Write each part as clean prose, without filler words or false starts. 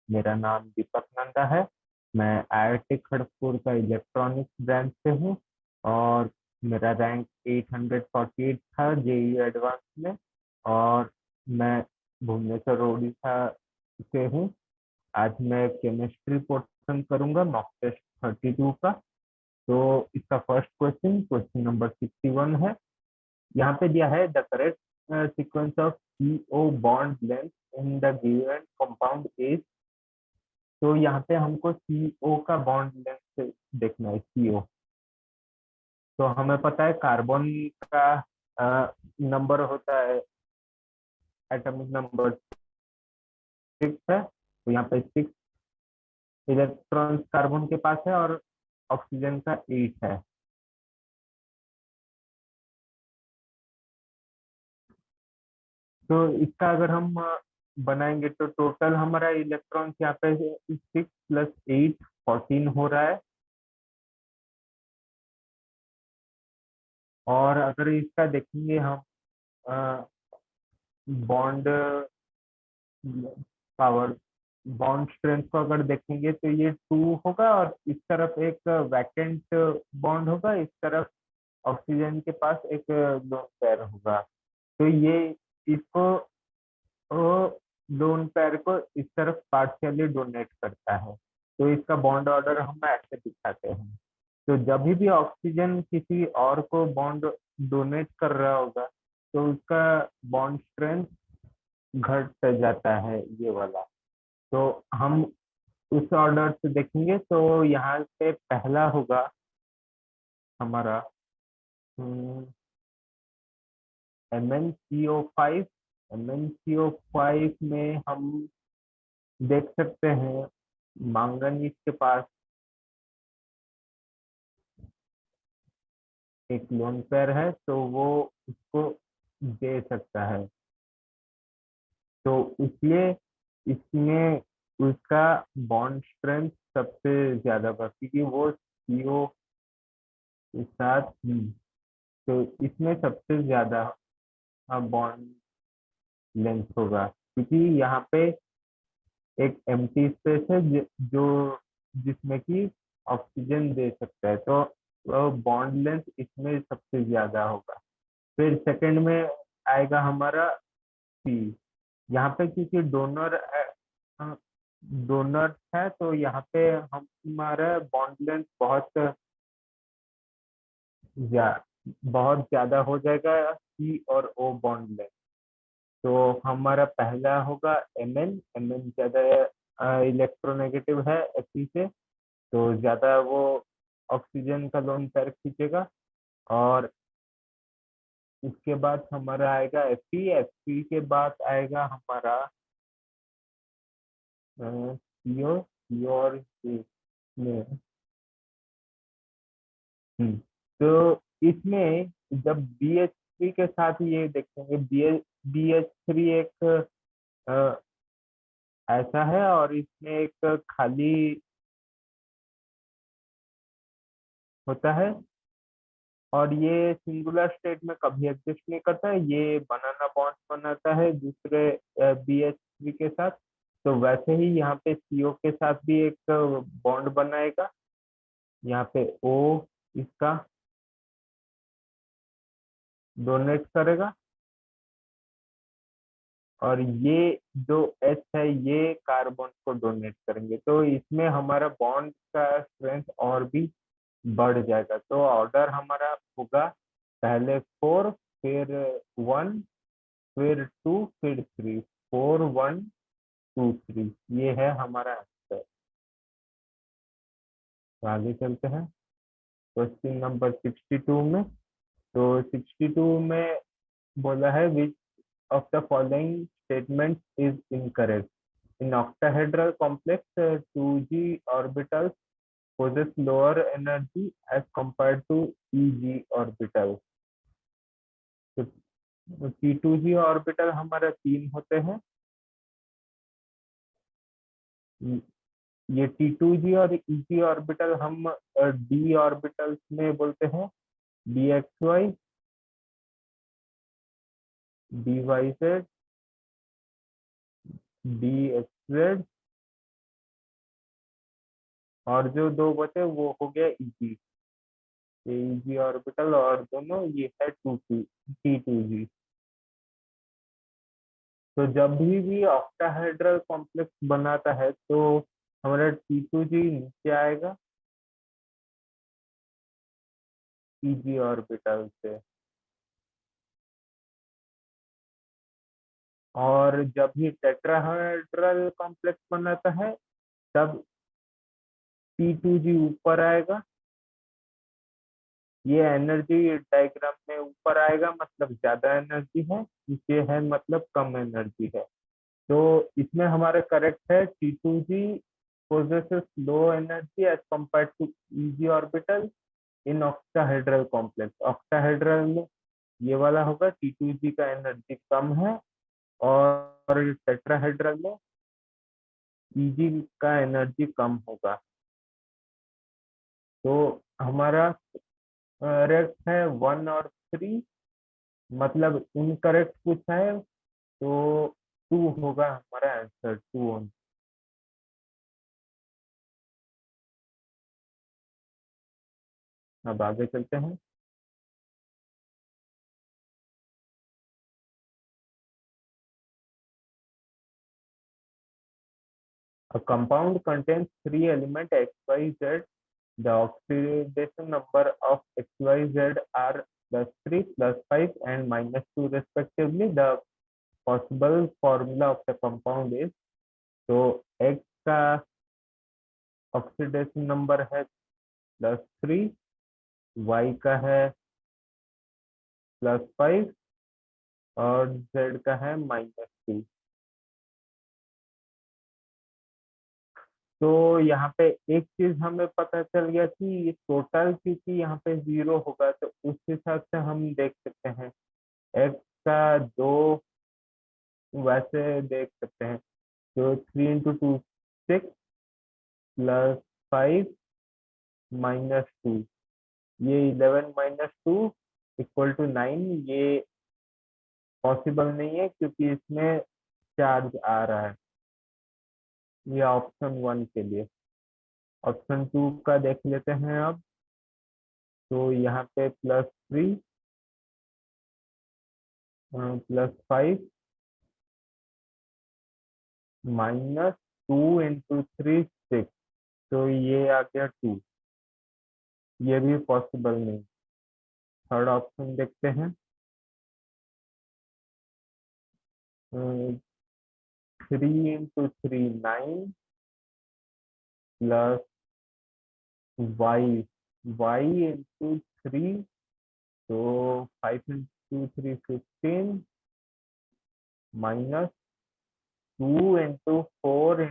मेरा नाम दीपक नंदा है। मैं आईआईटी खड़गपुर का इलेक्ट्रॉनिक्स ब्रांच से हूँ और मेरा रैंक 848 था जेईई एडवांस में। और मैं भुवनेश्वर उड़ीसा से हूँ। आज मैं केमिस्ट्री पोर्शन करूंगा मॉक टेस्ट 32 का। तो इसका फर्स्ट क्वेश्चन क्वेश्चन नंबर 61 है। यहाँ पे दिया है the correct sequence of CO bond length in the given compound is. तो यहाँ पे हमको CO का बॉन्ड लेंथ देखना है। CO तो हमें पता है कार्बन का नंबर होता है, एटॉमिक नंबर 6 है। तो यहाँ पे 6 इलेक्ट्रॉन कार्बन के पास है और ऑक्सीजन का 8 है। तो इसका अगर हम बनाएंगे तो टोटल हमारा इलेक्ट्रॉन यहाँ पे 6 + 8 14 हो रहा है। और अगर इसका देखेंगे हम बॉन्ड पावर, बॉन्ड स्ट्रेंथ को अगर देखेंगे तो ये 2 होगा और इस तरफ एक वैकेंट बॉन्ड होगा, इस तरफ ऑक्सीजन के पास एक लोन पेयर होगा। तो ये इसको लोन पेयर को इस तरफ पार्शियली डोनेट करता है। तो इसका बॉन्ड ऑर्डर हम ऐसे दिखाते हैं। तो जब भी ऑक्सीजन किसी और को बॉन्ड डोनेट कर रहा होगा तो उसका बॉन्ड स्ट्रेंथ घट जाता है, ये वाला। तो हम उस ऑर्डर से देखेंगे तो यहाँ पे पहला होगा हमारा MnCO5। MnCO5 में हम देख सकते हैं मांगनीज के पास एक लोन पेयर है, तो वो उसको दे सकता है। तो इसलिए इसमें उसका बॉन्ड स्ट्रेंथ सबसे ज्यादा होगा क्योंकि वो CO के साथ तो इसमें सबसे ज्यादा बॉन्ड लेंथ होगा क्योंकि यहाँ पे एक एम्प्टी स्पेस है जो जिसमें कि ऑक्सीजन दे सकता है। तो बॉन्ड लेंथ इसमें सबसे ज्यादा होगा। फिर सेकंड में आएगा हमारा C। यहाँ पे क्योंकि डोनर है तो यहाँ पे हमारा बॉन्ड लेंथ ज्या, बहुत ज्यादा हो जाएगा C और O बॉन्ड लेंथ। तो हमारा पहला होगा Mn ज्यादा इलेक्ट्रोनेगेटिव है Fe से, तो ज्यादा वो ऑक्सीजन का लोन पेयर खींचेगा। और उसके बाद हमारा आएगा Fe के बाद आएगा हमारा CO और में तो इसमें जब BH3 के साथ ये देखेंगे, BH3 एक अ, ऐसा है और इसमें एक खाली होता है और ये सिंगुलर स्टेट में कभी एग्जिस्ट नहीं करता है। ये बनाना बॉन्ड बनाता है दूसरे BH3 के साथ। तो वैसे ही यहाँ पे CO के साथ भी एक बॉन्ड बनाएगा। यहाँ पे O इसका डोनेट करेगा और ये जो H है ये कार्बन को डोनेट करेंगे। तो इसमें हमारा बॉन्ड का स्ट्रेंथ और भी बढ़ जाएगा। तो ऑर्डर हमारा होगा पहले 4, फिर 1, फिर 2, फिर 3। 4 1 2 3 ये है हमारा आंसर। तो आगे चलते हैं क्वेश्चन नंबर 62 में। तो 62 में बोला है विच of the following statement is incorrect. In octahedral complex 2g orbitals possess lower energy as compared to EG orbital। तो T2g ऑर्बिटल हमारा 3 होते हैं। ये T2g और EG ऑर्बिटल हम D ऑर्बिटल्स में बोलते हैं DXY, DYZ, DXZ और जो दो बचे वो हो गया Eg, ये Eg ऑर्बिटल, और दोनों ये है T2G। तो जब भी ऑक्टाहेड्रल कॉम्प्लेक्स बनाता है तो हमारा T2G नीचे आएगा Eg ऑर्बिटल से, और जब भी टेट्राहेड्रल कॉम्प्लेक्स बनाता है तब T2G ऊपर आएगा। ये एनर्जी डायग्राम में ऊपर आएगा मतलब ज्यादा एनर्जी है, नीचे है मतलब कम एनर्जी है। तो इसमें हमारा करेक्ट है T2G possesses low energy as compared to Eg orbital in octahedral complex. Octahedral में ये वाला होगा, T2G का एनर्जी कम है, और टेट्राहेड्रल में Eg का एनर्जी कम होगा। तो हमारा करेक्ट है 1 और 3, मतलब इनकरेक्ट कुछ है तो 2 होगा हमारा आंसर, 2 on। अब आगे चलते हैं। A compound contains three elements X, Y, Z. The oxidation number of X, Y, Z are +3, +5, and -2 respectively. The possible formula of the compound is, तो X का ऑक्सीडेशन नंबर है +3, Y का है +5, और Z का है -2। तो यहाँ पे एक चीज हमें पता चल गया कि टोटल, क्योंकि यहाँ पे 0 होगा तो उस हिसाब से हम देख सकते हैं। एक्स का 2 वैसे देख सकते हैं, तो 3 × 2 6, +5 -2, ये 11 -2 = 9। ये पॉसिबल नहीं है क्योंकि इसमें चार्ज आ रहा है। ये ऑप्शन 1 के लिए। ऑप्शन 2 का देख लेते हैं अब। तो यहाँ पे +3 +5 -2 × 3 6, तो ये आ गया 2। ये भी पॉसिबल नहीं। थर्ड ऑप्शन देखते हैं। 3 × 3 9, प्लस y 3, तो 5 × 3 15, -2 × 4 ×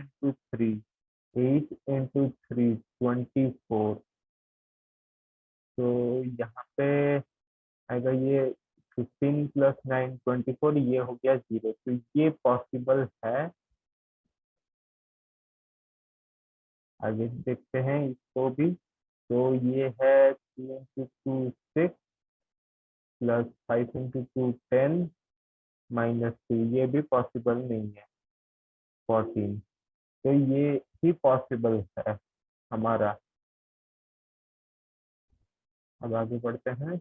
3 8 × 3 24। तो यहाँ पे आएगा ये 15 + 9 24, ये हो गया 0, तो ये पॉसिबल है। आगे देखते हैं इसको भी। तो ये है 3 × 2 6, +5 × 2 10, -2, ये भी पॉसिबल नहीं है। 14, तो ये ही पॉसिबल है हमारा। अब आगे बढ़ते हैं।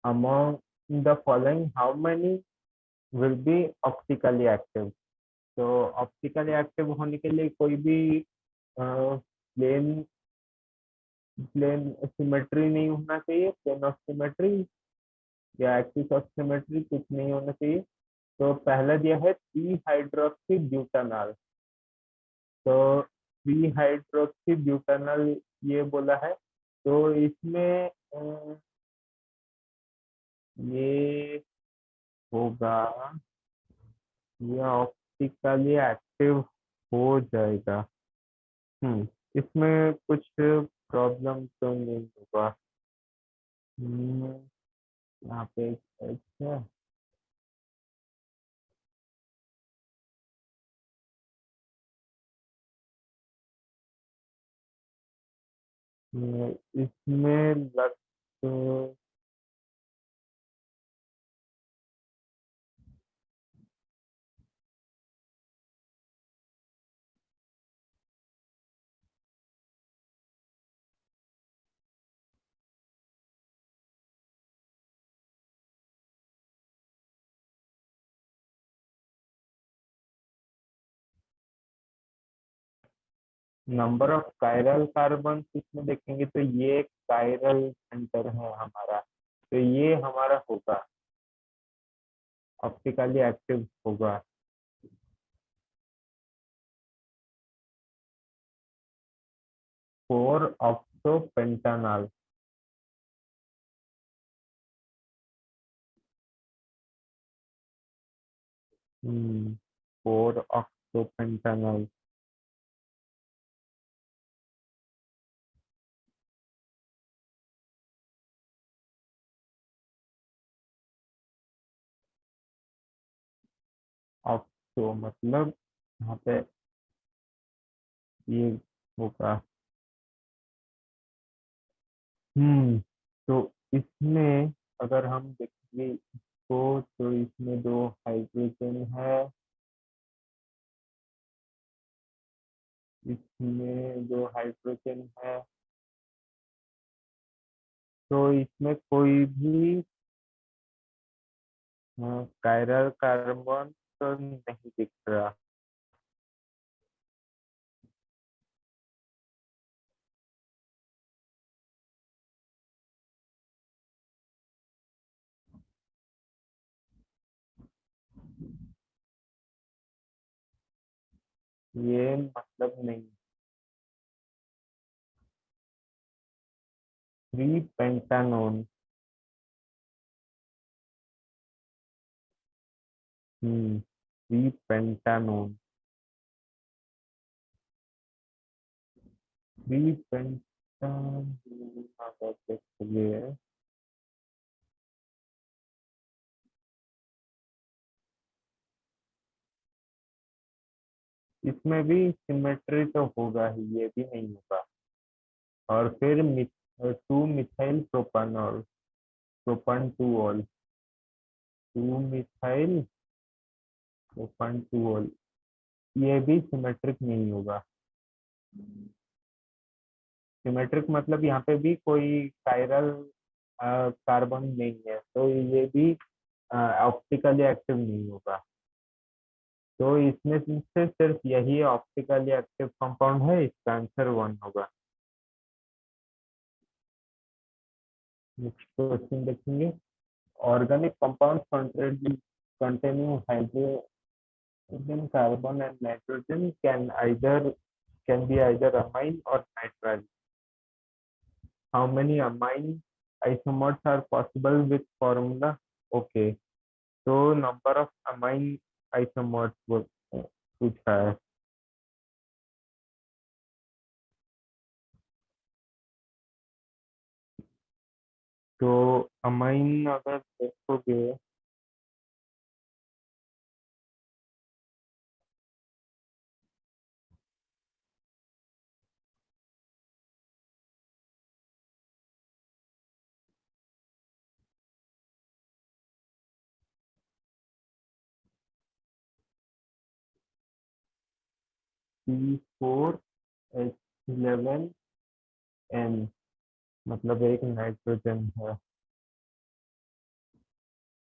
Among the following, how many will be optically active? तो ऑप्टिकली एक्टिव होने के लिए कोई भी प्लेन प्लेन सिमेट्री नहीं होना चाहिए, प्लेन ऑफ सिमेट्री या एक्सिस ऑफ सिमेट्री कुछ नहीं होना चाहिए। तो पहला दिया है 3 हाइड्रोक्सी ब्यूटानॉल। तो 3 हाइड्रोक्सी ब्यूटानॉल ये बोला है, तो इसमें ये होगा, ये ऑप्टिकली एक्टिव हो जाएगा। इसमें कुछ प्रॉब्लम तो नहीं होगा। हम्म, यहाँ पे एक है। इसमें लग नंबर ऑफ कायरल कार्बन इसमें देखेंगे तो ये कायरल सेंटर है हमारा, तो ये हमारा होगा ऑप्टिकली एक्टिव होगा। 4 ऑक्सो पेंटानॉल। 4 ऑक्सो पेंटानॉल। ऑक्सो मतलब यहाँ पे ये होगा। तो इसमें अगर हम देखेंगे इसको तो इसमें दो हाइड्रोजन है, इसमें दो हाइड्रोजन है, तो इसमें कोई भी कायरल कार्बन तो नहीं दिख रहा। ये मतलब नहीं। 3 पेंटानोन। 3 पेंटानोन। 3 पेंटानोन चलिए। इसमें भी सिमेट्री तो होगा ही, ये भी नहीं होगा। और फिर 2 methyl propanol, propan two ol. 2 methyl propan two ol, ये भी सिमेट्रिक नहीं होगा। सिमेट्रिक मतलब यहाँ पे भी कोई कायरल कार्बन नहीं है, तो ये भी ऑप्टिकली एक्टिव नहीं होगा। तो इसमें से सिर्फ यही ऑप्टिकली एक्टिव कंपाउंड है, इसका आंसर 1 होगा। नेक्स्ट क्वेश्चन देखेंगे। Organic compound containing hydrogen, carbon and nitrogen can be either amine or nitrile. How many amine isomers are possible with formula? Okay, तो number of amine isomers वो पूछा है। तो amine अगर देखोगे C4H11N, मतलब एक नाइट्रोजन है।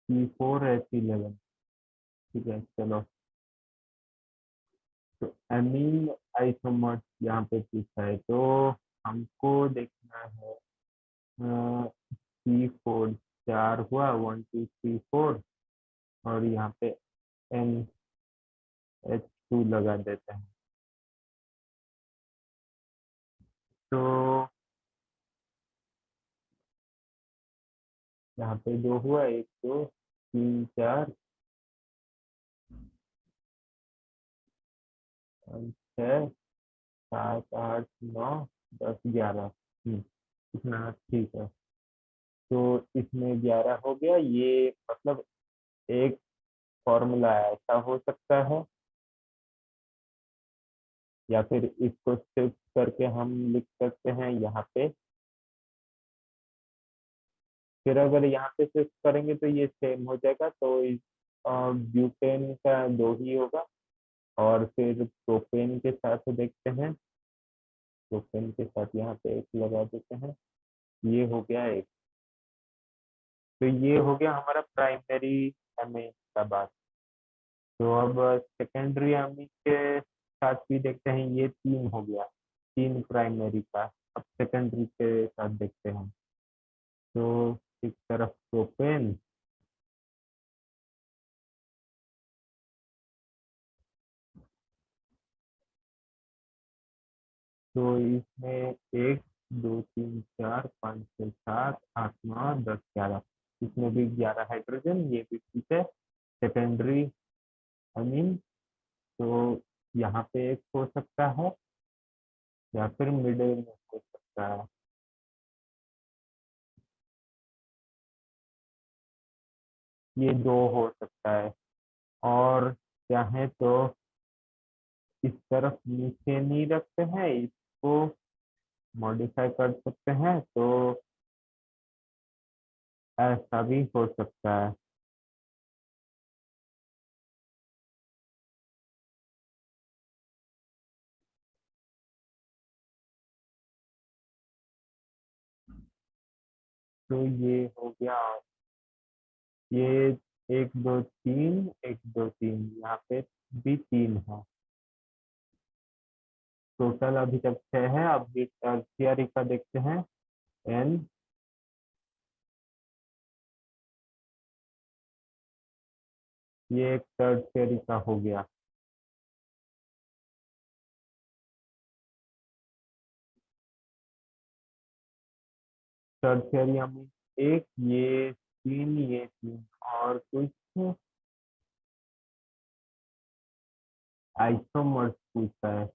C4H11। ठीक है चलो। तो एमीन आइसोमर्स यहाँ पे पूछा है, तो हमको देखना है C4 4 हुआ, 1 2 3 4, और यहाँ पे NH2 लगा देते हैं। तो यहाँ पे दो हुआ, 1 2 3 4 6 7 8 9 10 11। इतना ठीक है। तो इसमें 11 हो गया, ये मतलब एक फॉर्मूला ऐसा हो सकता है, या फिर इसको शिफ्ट करके हम लिख सकते हैं यहाँ पे। फिर अगर यहाँ पे शिफ्ट करेंगे तो ये सेम हो जाएगा, तो इस ब्यूटेन का दो ही होगा। और फिर प्रोपेन के साथ देखते हैं, प्रोपेन के साथ यहाँ पे एक लगा देते हैं, ये हो गया एक। तो ये हो गया हमारा प्राइमरी एमीन का बात। तो अब सेकेंडरी एमीन के साथ भी देखते हैं, ये 3 हो गया। 3 प्राइमरी का। अब सेकेंडरी के साथ देखते हैं। तो एक तरफ प्रोपेन, तो इसमें 1 2 3 4 5 6 7 8 9 10 11, इसमें भी 11 हाइड्रोजन, ये भी ठीक है। सेकेंडरी अमीन, तो यहाँ पे एक हो सकता है या फिर मिडिल में हो सकता है। ये 2 हो सकता है। और चाहे तो इस तरफ नीचे नहीं रखते हैं, इसको मॉडिफाई कर सकते हैं, तो ऐसा भी हो सकता है। तो ये हो गया, ये 1 2 3 1 2 3, यहाँ पे भी 3 है। टोटल अभी तक 6 है। अभी टर्शियरी का देखते हैं। एन, ये एक टर्शियरी का हो गया। टर्शियरी अमीन एक, ये 3 ये 3, और कुछ आइसोमर्स पूछा है।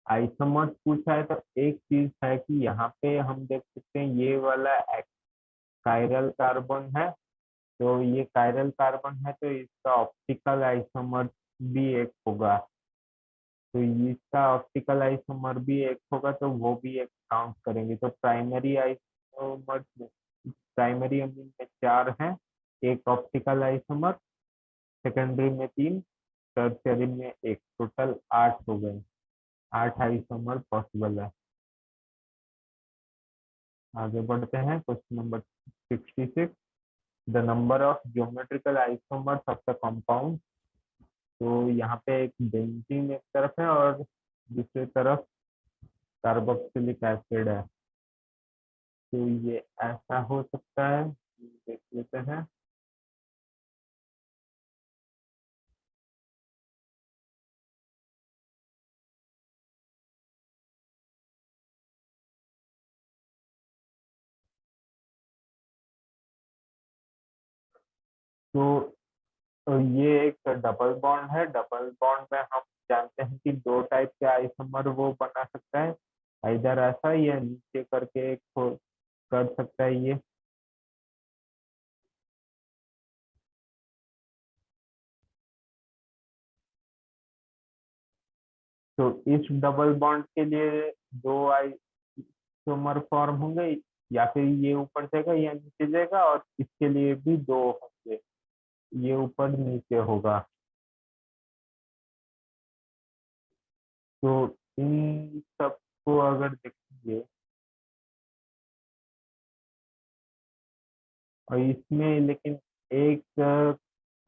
आइसोमर्स पूछा है, तो एक चीज है कि यहाँ पे हम देख सकते हैं ये वाला कायरल कार्बन है। तो ये कायरल कार्बन है, तो इसका ऑप्टिकल आइसोमर भी एक होगा। तो इसका ऑप्टिकल आइसोमर भी एक होगा, तो वो भी एक काउंट करेंगे। तो प्राइमरी आइसोमर, प्राइमरी अमीन में 4 हैं, एक ऑप्टिकल आइसोमर, सेकेंडरी में 3, टर्शियरी में एक, टोटल 8 हो गए। 8 आइसोमर पॉसिबल है। आगे बढ़ते हैं। Question number 66, the number of geometrical isomers of the compound. तो यहाँ पे एक बेंजीन एक तरफ है और दूसरी तरफ कार्बोक्सिलिक एसिड है। तो ये ऐसा हो सकता है, देख लेते हैं। तो ये एक डबल बॉन्ड है। डबल बॉन्ड में हम जानते हैं कि 2 टाइप के आइसोमर वो बना सकता है, इधर ऐसा या नीचे करके एक कर सकता है ये। तो इस डबल बॉन्ड के लिए 2 आइसोमर फॉर्म होंगे, या फिर ये ऊपर जाएगा या नीचे जाएगा, और इसके लिए भी 2 होंगे, ये ऊपर नीचे होगा। तो इन सबको अगर देखेंगे, और इसमें लेकिन एक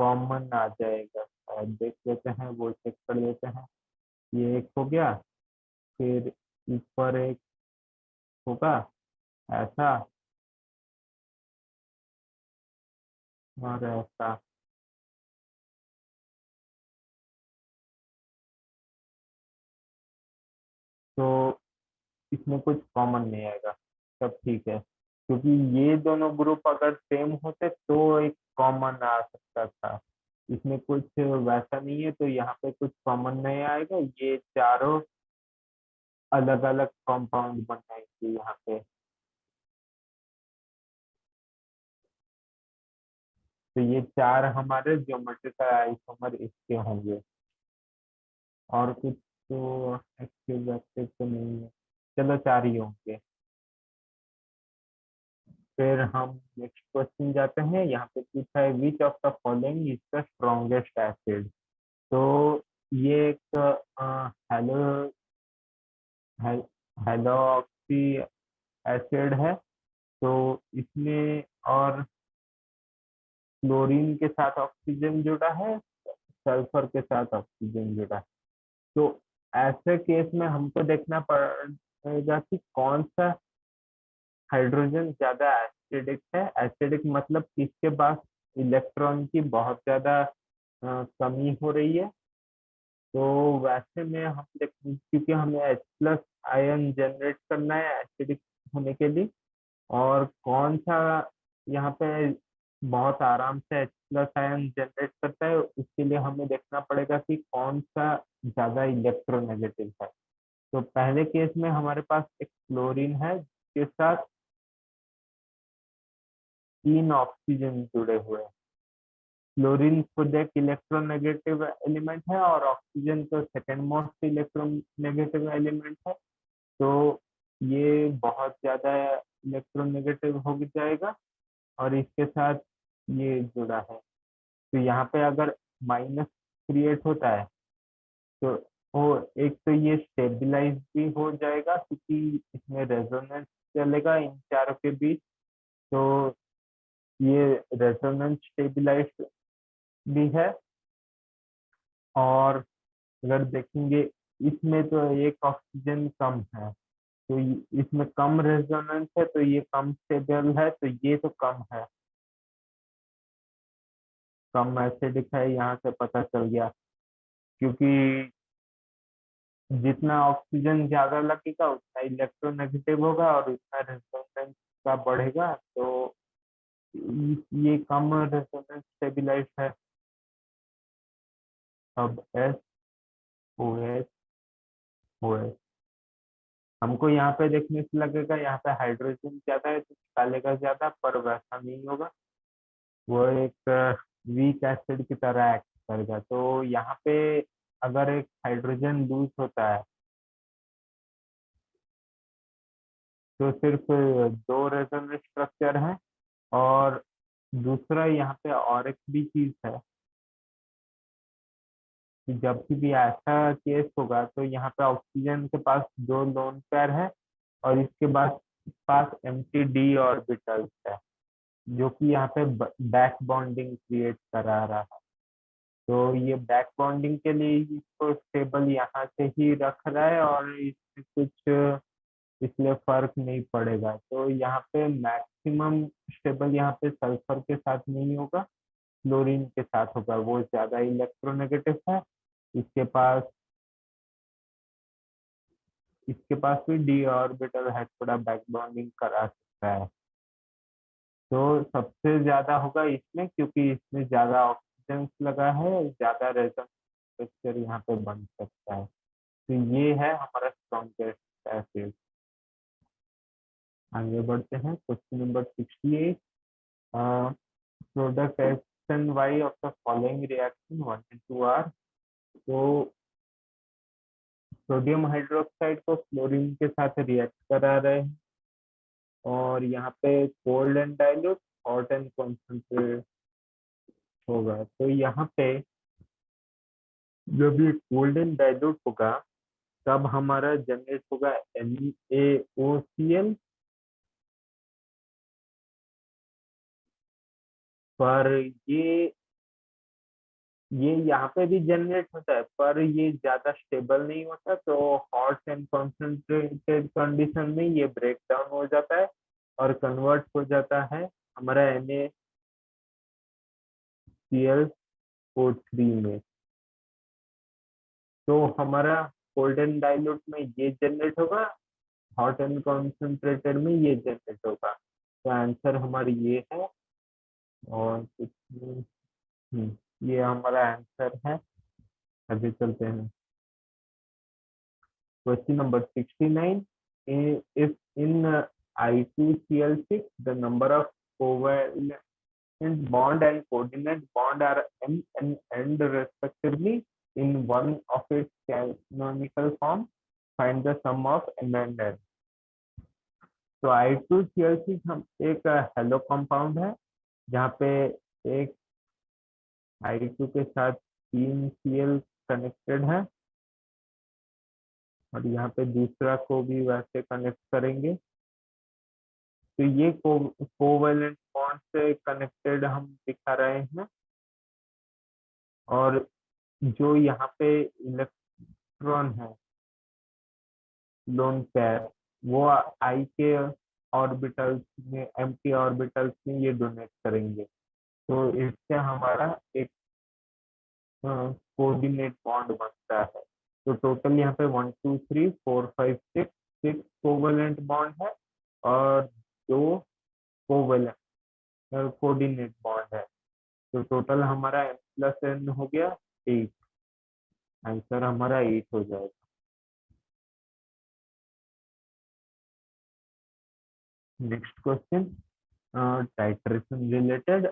कॉमन आ जाएगा, देख लेते हैं, वो चेक कर लेते हैं। ये एक हो गया, फिर ऊपर एक होगा ऐसा, और ऐसा। तो इसमें कुछ कॉमन नहीं आएगा, सब ठीक है, क्योंकि ये दोनों ग्रुप अगर सेम होते तो एक कॉमन आ सकता था। इसमें कुछ वैसा नहीं है, तो यहाँ पे कुछ कॉमन नहीं आएगा, ये चारों अलग अलग कंपाउंड बनाएंगे यहाँ पे। तो ये 4 हमारे ज्योमेट्रिकल आइसोमर इसके होंगे, और कुछ तो एक्टिव एक्टिव तो नहीं है। चलो 4 ही होंगे। फिर हम नेक्स्ट क्वेश्चन जाते हैं। यहाँ पे पूछा है विच of the following is the strongest acid. तो ये एक हेलो हेलोक्सी एसिड है। तो इसमें और क्लोरीन के साथ ऑक्सीजन जुड़ा है, सल्फर के साथ ऑक्सीजन जुड़ा है। तो ऐसे केस में हमको देखना पड़ेगा कि कौन सा हाइड्रोजन ज्यादा एसिडिक है। एसिडिक मतलब किसके पास इलेक्ट्रॉन की बहुत ज्यादा कमी हो रही है। तो वैसे में हम देख, क्योंकि हमें H प्लस आयन जनरेट करना है एसिडिक होने के लिए, और कौन सा यहाँ पे बहुत आराम से H प्लस आयन जनरेट करता है, उसके लिए हमें देखना पड़ेगा कि कौन सा ज्यादा इलेक्ट्रोनेगेटिव है। तो पहले केस में हमारे पास एक क्लोरीन है जिसके साथ 3 ऑक्सीजन जुड़े हुए हैं। क्लोरीन खुद एक इलेक्ट्रोनेगेटिव एलिमेंट है और ऑक्सीजन तो सेकेंड मोस्ट इलेक्ट्रोनेगेटिव एलिमेंट है। तो ये बहुत ज्यादा इलेक्ट्रोनेगेटिव हो जाएगा और इसके साथ ये जुड़ा है। तो यहाँ पे अगर माइनस क्रिएट होता है तो वो एक तो ये स्टेबलाइज भी हो जाएगा क्योंकि इसमें रेजोनेंस चलेगा इन चारों के बीच। तो ये रेजोनेंस स्टेबलाइज भी है। और अगर देखेंगे इसमें तो एक ऑक्सीजन कम है, तो इसमें कम रेजोनेंस है, तो ये कम स्टेबल है, तो ये तो कम है, कम एसिडिक है, यहाँ से पता चल गया। क्योंकि जितना ऑक्सीजन ज्यादा लगेगा उतना इलेक्ट्रोनेगेटिव होगा और उतना रेजोनेंस का बढ़ेगा। तो ये कम रेजोनेंस स्टेबलाइज है। अब SOH OH हमको यहाँ पे देखने से लगेगा यहाँ पे हाइड्रोजन ज्यादा है तो निकालेगा ज्यादा, पर वैसा नहीं होगा। वो एक वीक एसिड की तरह एक्ट करेगा। तो यहाँ पे अगर एक हाइड्रोजन लूज होता है तो सिर्फ 2 रेजोनेंस स्ट्रक्चर है। और दूसरा यहाँ पे और एक भी चीज है कि जब भी ऐसा केस होगा तो यहाँ पे ऑक्सीजन के पास 2 लोन पेयर है और इसके पास एम्प्टी डी ऑर्बिटल्स है, जो कि यहाँ पे बैक बॉन्डिंग क्रिएट करा रहा है। तो ये बैक बॉन्डिंग के लिए इसको स्टेबल यहाँ से ही रख रहा है और इसमें कुछ इसलिए फर्क नहीं पड़ेगा। तो यहाँ पे मैक्सिमम स्टेबल यहाँ पे सल्फर के साथ नहीं होगा, क्लोरीन के साथ होगा। वो ज्यादा इलेक्ट्रोनेगेटिव है। इसके पास इसके पास भी डी ऑर्बिटल है, थोड़ा बैक बॉन्डिंग करा सकता है। तो सबसे ज्यादा होगा इसमें, क्योंकि इसमें ज्यादा ऑक्सीजन लगा है, ज्यादा रेजोनेंस स्ट्रक्चर यहाँ पे बन सकता है। तो ये है हमारा स्ट्रॉन्गेस्ट एसिड। आगे बढ़ते हैं question number 68। Product X and Y of the following reaction 1 and 2 are. तो सोडियम हाइड्रोक्साइड को क्लोरीन के साथ रिएक्ट करा रहे हैं और यहाँ पे cold and dilute, hot and concentrate होगा। तो यहाँ पे जब ये कोल्ड एंड डाइल्यूट होगा तब हमारा जनरेट होगा NaOCl। पर ये ये यहाँ पे भी जनरेट होता है पर ये ज्यादा स्टेबल नहीं होता। तो हॉट एंड कॉन्सेंट्रेटेड कंडीशन में ये ब्रेक डाउन हो जाता है और कन्वर्ट हो जाता है हमारा NaClO3 में। तो हमारा कोल्ड एंड डाइल्यूट में ये जनरेट होगा, हॉट एंड कॉन्सेंट्रेटेड में ये जनरेट होगा। तो आंसर हमारी ये है। और ये हमारा आंसर है। आगे चलते हैं question number 69। if in I2Cl6 the number of covalent bond and coordinate bond are M and N respectively in one of its canonical form, find the sum of M and N। तो I2Cl6 हम एक hello compound है जहाँ पे एक I2 के साथ 3 Cl connected है और यहाँ पे दूसरा को भी वैसे कनेक्ट करेंगे। तो ये कोवेलेंट बॉन्ड से कनेक्टेड हम दिखा रहे हैं। और जो यहाँ पे इलेक्ट्रॉन है लोन पेयर, वो आई के ऑर्बिटल्स में, एम्प्टी ऑर्बिटल्स में ये डोनेट करेंगे। तो इससे हमारा एक कोऑर्डिनेट बॉन्ड बनता है। तो टोटल यहाँ पे 1 2 3 4 5 6 6 कोवलेंट बॉन्ड है और 2 कोवलेंट कोऑर्डिनेट बॉन्ड है। तो टोटल हमारा M+N हो गया 8। आंसर हमारा 8 हो जाएगा। Next question, titration related,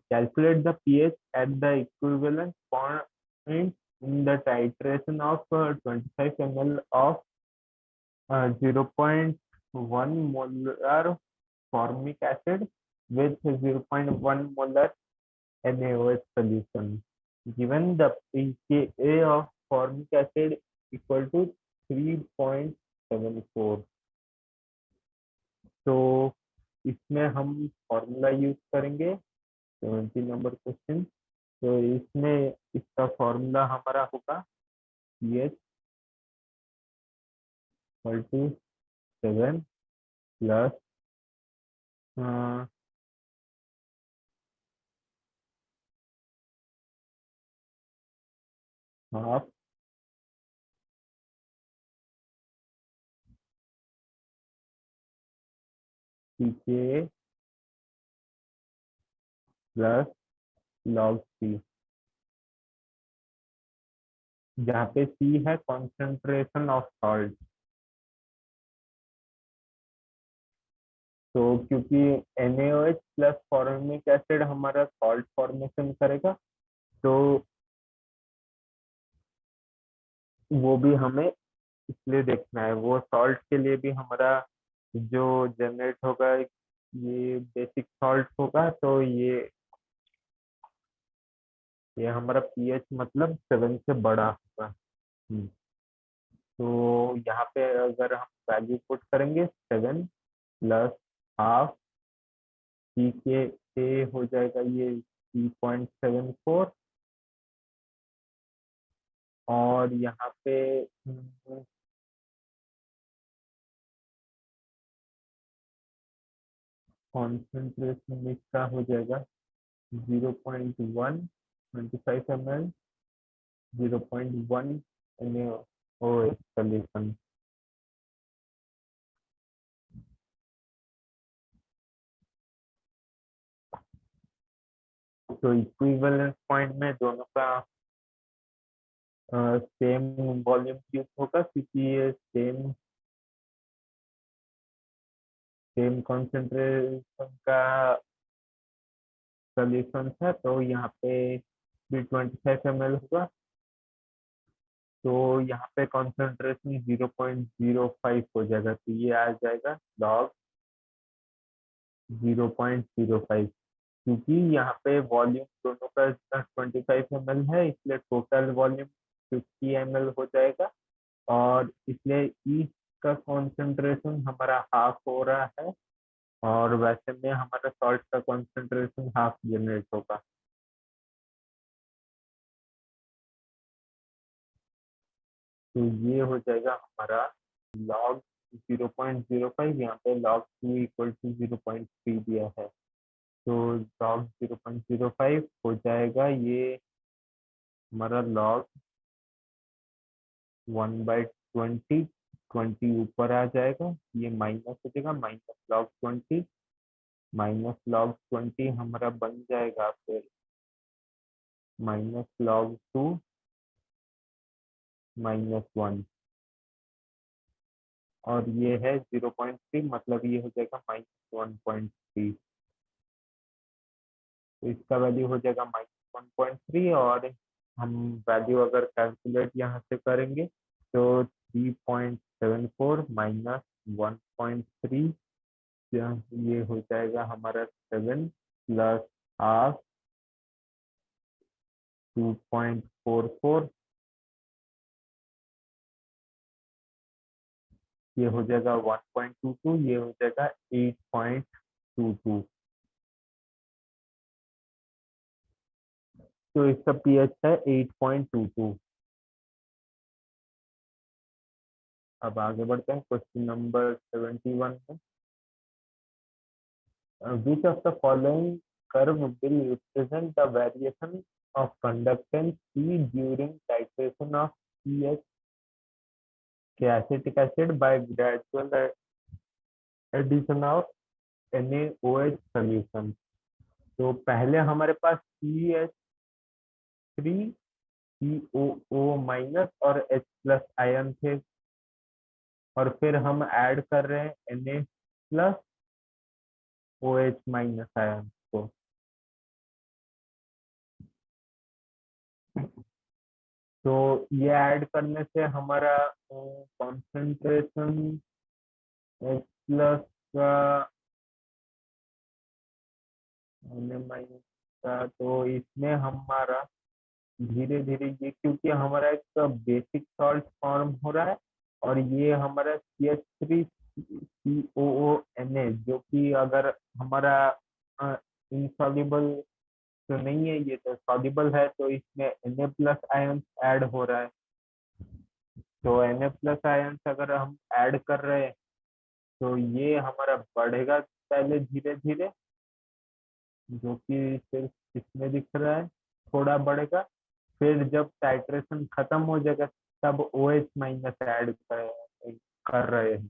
calculate the pH at the equivalent point in the titration of 25 ml of 0.1 molar formic acid with 0.1 molar NaOH solution. Given the pKa of formic acid equal to 3.74, तो इसमें हम formula use करेंगे। 70 number question. तो इसमें इसका formula हमारा होगा pH equal to 7 plus half pKa plus log C, जहाँ पे C है कॉन्सेंट्रेशन ऑफ सॉल्ट। तो क्योंकि NaOH प्लस फॉर्मिक एसिड हमारा सॉल्ट फॉर्मेशन करेगा, तो वो भी हमें इसलिए देखना है। वो सॉल्ट के लिए भी हमारा जो जनरेट होगा ये बेसिक सॉल्ट होगा। तो ये हमारा पीएच मतलब 7 से बड़ा होगा। तो यहाँ पे अगर हम वैल्यू पुट करेंगे 7 प्लस हाफ सी के ए हो जाएगा ये 3.74, और यहाँ पे कॉन्सेंट्रेशन इसका हो जाएगा 0.1 25 ml 0.1 NaOH सॉल्यूशन। तो इक्विवेलेंट पॉइंट में दोनों का सेम वॉल्यूम यूज होगा, क्योंकि ये सेम कॉन्सेंट्रेशन का सॉल्यूशन है। तो यहाँ पे भी 25 ml होगा। तो यहाँ पे कॉन्सेंट्रेशन 0.05 हो जाएगा। तो ये आ जाएगा लॉग 0.05। क्योंकि यहाँ पे वॉल्यूम दोनों का 25 ml है, इसलिए टोटल वॉल्यूम 50 ml हो जाएगा। और इसलिए ई का कॉन्सेंट्रेशन हमारा हाफ हो रहा है, और वैसे में हमारा सॉल्ट का कॉन्सेंट्रेशन हाफ जनरेट होगा। तो ये हो जाएगा हमारा लॉग 0.05। यहाँ पे log 2 इक्वल टू 0.3 दिया है। तो log 0.05 हो जाएगा ये हमारा log 1/20। 20 ऊपर आ जाएगा, ये माइनस हो जाएगा, -log 20 -log 20 हमारा बन जाएगा फिर -log 2 -1, और ये है 0.3, मतलब ये हो जाएगा -1.3। तो इसका वैल्यू हो जाएगा -1.3। और हम वैल्यू अगर कैलकुलेट यहाँ से करेंगे तो 3.74 -1.3, ये हो जाएगा हमारा 7 प्लस हाफ 2.44, ये हो जाएगा 1.22, ये हो जाएगा 8.22। तो इसका पीएच है 8.22। अब आगे बढ़ते हैं क्वेश्चन नंबर 71 में। Which of the following curve will represent the variation of conductance C during titration of CH acetic acid by gradual addition of NaOH solution? तो पहले हमारे पास CH3 COO माइनस और H प्लस आयन थे, और फिर हम add कर रहे हैं Na plus OH minus ion को। तो ये ऐड करने से हमारा कॉन्सेंट्रेशन H प्लस का माइनस का, तो इसमें हमारा धीरे धीरे ये, क्योंकि हमारा एक बेसिक सॉल्ट फॉर्म हो रहा है, और ये हमारा CH3COONA, जो कि अगर हमारा इनसॉल्युबल तो नहीं है, ये तो सॉल्युबल है, तो इसमें Na प्लस आयन ऐड हो रहा है। तो Na प्लस आयन अगर हम ऐड कर रहे हैं तो ये हमारा बढ़ेगा पहले धीरे धीरे, जो कि सिर्फ इसमें दिख रहा है, थोड़ा बढ़ेगा। फिर जब टाइट्रेशन खत्म हो जाएगा तब OH माइनस ऐड कर रहे हैं।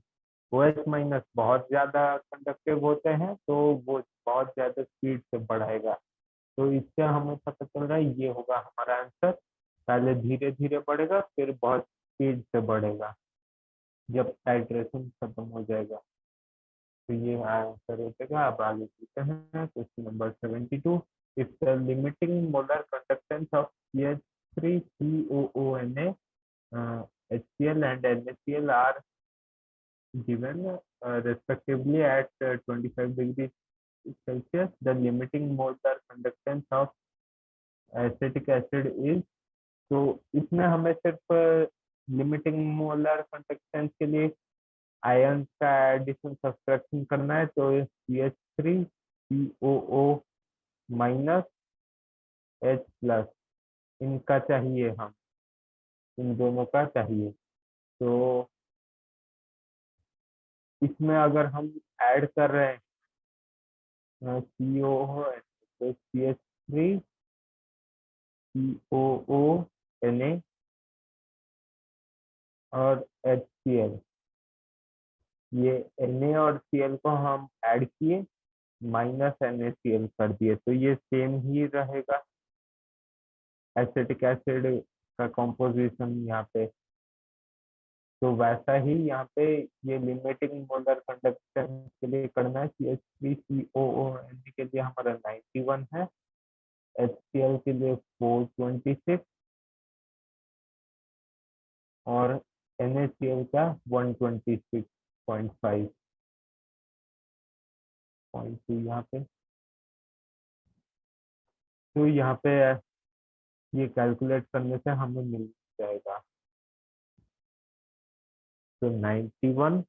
OH माइनस बहुत ज्यादा कंडक्टिव होते हैं, तो वो बहुत ज्यादा स्पीड से बढ़ेगा। तो इससे हमें पता चल रहा है ये होगा हमारा आंसर। पहले धीरे धीरे बढ़ेगा, फिर बहुत स्पीड से बढ़ेगा जब टाइट्रेशन खत्म हो जाएगा। तो ये आंसर हो जाएगा। अब आगे चलते हैं question number 72। If the limiting molar conductance of CH3COONA, HCl and NaCl are given respectively at 25 degrees Celsius, the limiting molar conductance of acetic acid is। तो इसमें हमें सिर्फ लिमिटिंग मोलर कंडक्टेंस के लिए आयन का एडिशन सब्सट्रैक्शन करना है, तो CH3COO माइनस H प्लस इनका चाहिए, हम इन दोनों का चाहिए। तो इसमें अगर हम ऐड कर रहे हैं COO, तो CH3COO Na और HCl, ये Na और Cl को हम ऐड किए, माइनस NaCl कर दिए, तो ये सेम ही रहेगा एसिटिक एसिड का कॉम्पोजिशन यहाँ पे। तो वैसा ही यहाँ पे ये लिमिटिंग मोलर कंडक्टेंस के लिए करना है। CH3COONA के लिए हमारा 91 है, HCl के लिए 426 और NaCl का 126.5 यहाँ पे। तो यहाँ पे ये कैलकुलेट करने से हमें मिल जाएगा। तो 91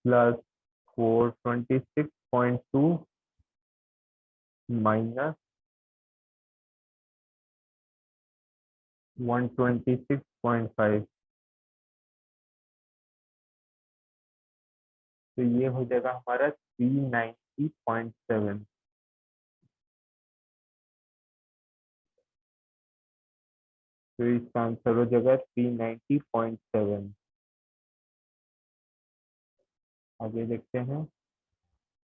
प्लस 426.2 माइनस 126.5, तो ये हो जाएगा हमारा 390.7। तो इसका आंसर हो जाएगा 390.7। आगे देखते हैं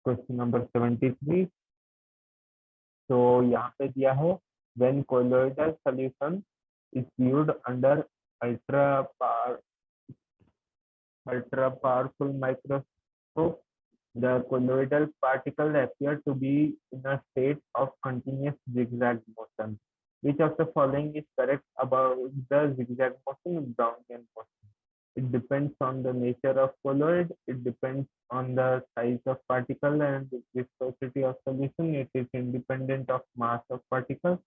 क्वेश्चन नंबर 73। तो यहाँ पे दिया है when colloidal solution is viewed under ultra powerful microscope, the colloidal particle appear to be in a state of continuous zigzag motion. Which of the following is correct about the zigzag motion and Brownian motion? It depends on the nature of colloid, it depends on the size of particle and viscosity of solution, it is independent of mass of particle.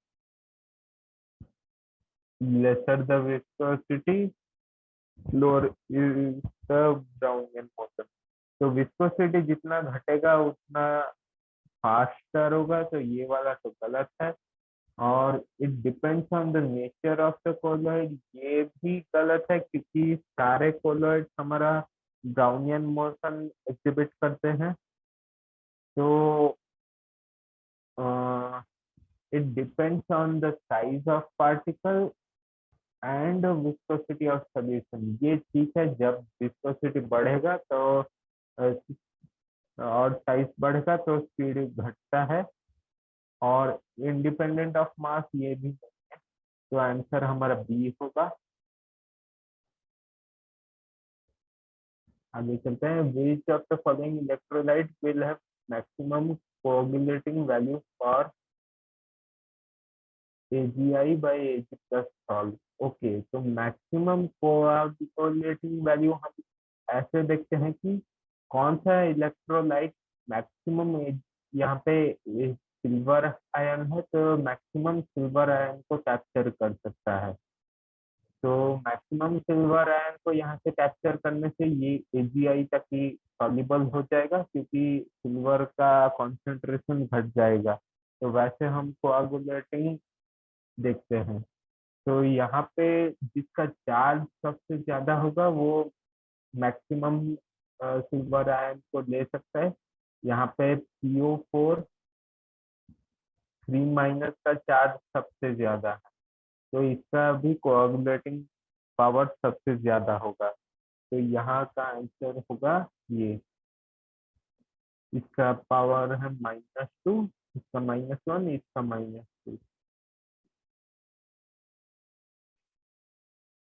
Lesser the viscosity, lower is the Brownian motion. तो viscosity जितना घटेगा उतना faster होगा, तो ये वाला तो गलत है। और it depends on the nature of the colloid, ये भी गलत है क्योंकि सारे कोलॉइड हमारा ब्राउनियन मोशन एग्जिबिट करते हैं। तो it depends on the size of particle and viscosity of solution. ये ठीक है, जब विस्कोसिटी बढ़ेगा तो और साइज बढ़ेगा तो स्पीड घटता है। और इंडिपेंडेंट ऑफ मास ये भी, तो आंसर हमारा बी होगा। आगे चलते हैं। Which of the following electrolyte will have maximum coagulating value for AgI by Ag plus sol. Okay, तो मैक्सिमम कोagulating वैल्यू हम ऐसे देखते हैं कि कौन सा इलेक्ट्रोलाइट मैक्सिमम, यहाँ पे सिल्वर आयन है तो मैक्सिमम सिल्वर आयन को कैप्चर कर सकता है। तो मैक्सिमम सिल्वर आयन को यहाँ से कैप्चर करने से ये AgI तक ही सॉल्युबल हो जाएगा क्योंकि सिल्वर का कॉन्सेंट्रेशन घट जाएगा। तो वैसे हम कोआगुलेटिंग देखते हैं। तो यहाँ पे जिसका चार्ज सबसे ज्यादा होगा वो मैक्सिमम सिल्वर आयन को ले सकता है। यहाँ पे PO4 3 का चार्ज सबसे ज्यादा है, तो इसका भी कोआगुलेटिंग पावर सबसे ज्यादा होगा। तो यहाँ का आंसर होगा ये। इसका पावर है -2, इसका -1, इसका -2।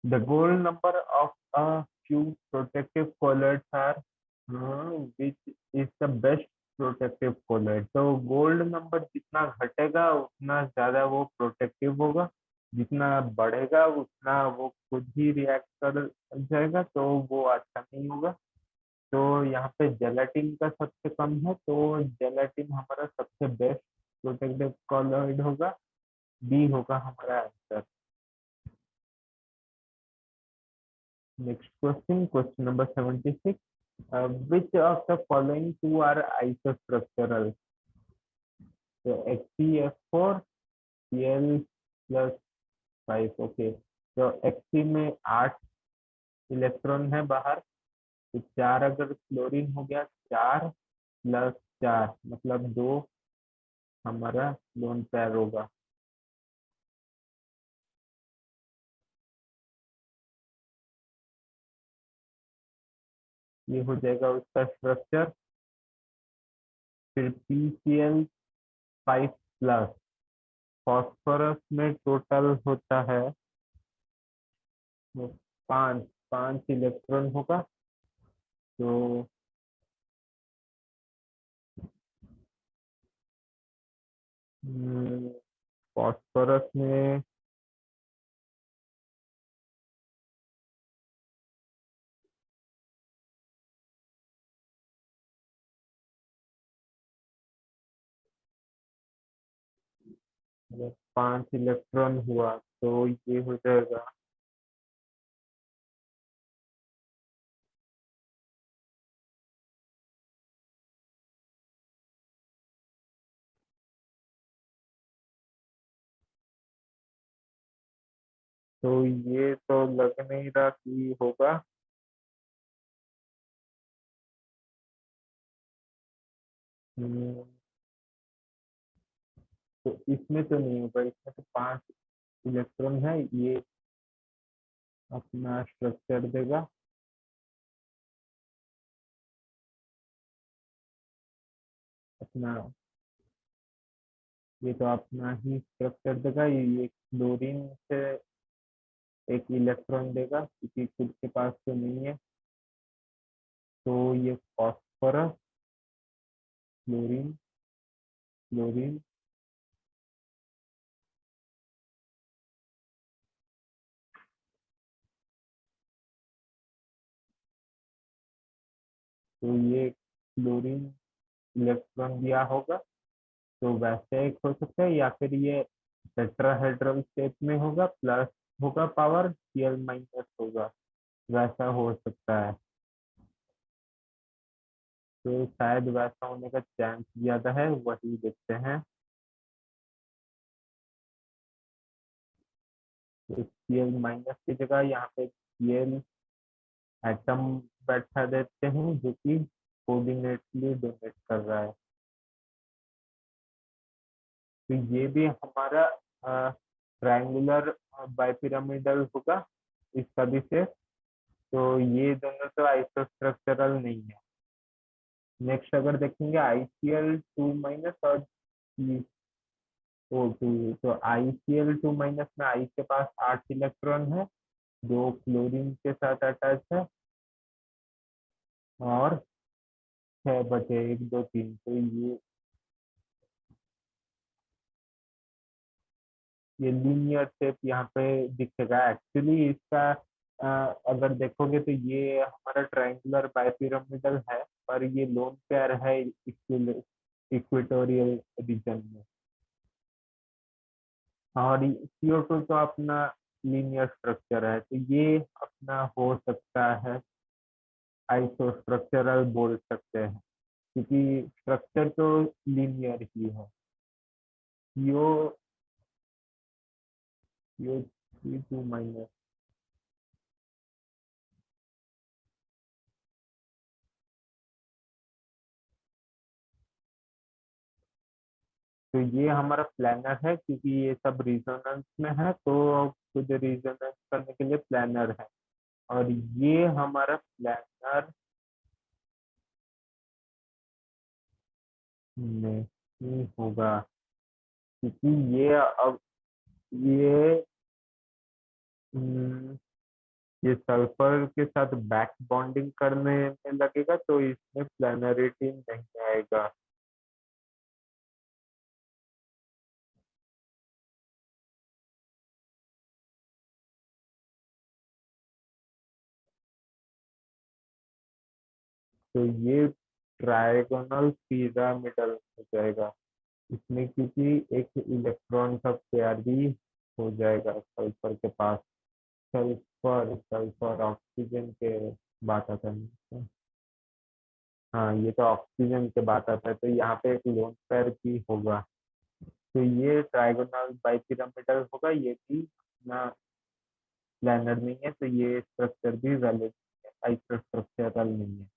The gold number of a few protective colloids are, which is the best protective colloid। तो गोल्ड नंबर जितना घटेगा उतना ज्यादा वो प्रोटेक्टिव होगा, जितना बढ़ेगा उतना वो खुद ही रिएक्ट कर जाएगा, तो वो अच्छा नहीं होगा। तो यहाँ पे जेलाटिन का सबसे कम है, तो जेलाटिन हमारा सबसे बेस्ट प्रोटेक्टिव कॉलॉइड होगा। बी होगा हमारा answer. Next question, question number 76। Which of the following two are isostructural? तो HCF4 Cl plus 5। ओके, तो Hc में 8 इलेक्ट्रॉन है बाहर, तो 4 अगर क्लोरीन हो गया, 4 + 4 मतलब 2 हमारा लोन पेयर होगा। ये हो जाएगा उसका स्ट्रक्चर। फिर PCl5 प्लस, फॉस्फोरस में टोटल होता है वो 5 इलेक्ट्रॉन होगा। तो फॉस्फोरस में जब 5 इलेक्ट्रॉन हुआ तो ये हो जाएगा, तो ये तो लग नहीं रहा कि होगा। हम्म, तो इसमें तो नहीं होगा, इसमें तो 5 इलेक्ट्रॉन है। ये अपना स्ट्रक्चर देगा, अपना, ये तो अपना ही स्ट्रक्चर देगा। ये क्लोरीन से एक इलेक्ट्रॉन देगा क्योंकि खुद के पास तो नहीं है। तो ये फॉस्फोरस, क्लोरीन, क्लोरीन, तो ये क्लोरीन इलेक्ट्रॉन दिया होगा। तो वैसे एक हो सकता है, या फिर ये टेट्राहेड्रल शेप में होगा, प्लस होगा पावर, Cl- होगा, वैसा हो सकता है। तो शायद वैसा होने का चांस ज्यादा है, वही देखते हैं। तो Cl माइनस की जगह यहाँ पे Cl एटम बैठा देते हैं जो कि कोऑर्डिनेटली डोनेट कर रहा है। तो ये भी हमारा ट्रायंगुलर बाइपिरामिडल होगा इसका भी शेप। तो ये दोनों तो आइसोस्ट्रक्चरल नहीं है। नेक्स्ट अगर देखेंगे ICl2 और CO2। तो ICl2 में आई के पास 8 इलेक्ट्रॉन है जो क्लोरीन के साथ अटैच है, और 6 बचे 1 2 3। तो ये लीनियर शेप यहाँ पे दिखेगा। एक्चुअली इसका अगर देखोगे तो ये हमारा ट्रायंगुलर बाइपिरामिडल है, पर ये लोन पेयर है इक्वेटोरियल रीजन में। और CO2 तो अपना लीनियर स्ट्रक्चर है, तो ये अपना हो सकता है आइसोस्ट्रक्चरल बोल सकते हैं, क्योंकि स्ट्रक्चर तो लीनियर ही है। यो यो C2-। तो ये हमारा प्लानर है, क्योंकि ये सब रिजोनेंस में है, तो खुद रिजोनेंस करने के लिए प्लानर है। और ये हमारा प्लानर नहीं होगा, क्योंकि ये अब ये हम्म, ये सल्फर के साथ बैक बॉन्डिंग करने में लगेगा, तो इसमें प्लानरिटी नहीं आएगा। तो ये ट्रायगोनल पिरामिडल हो जाएगा इसमें, क्योंकि एक इलेक्ट्रॉन का पेयर भी हो जाएगा सल्फर के पास। सल्फर सल्फर ऑक्सीजन के बात आता है। हाँ, ये तो ऑक्सीजन के बात आता है, तो यहाँ पे एक लोन पेयर भी होगा। तो ये ट्रायगोनल बाइपिरामिडल होगा, ये भी ना प्लानर नहीं है, तो ये स्ट्रक्चर भी वैलिड है, आइसोस्ट्रक्चरल नहीं है।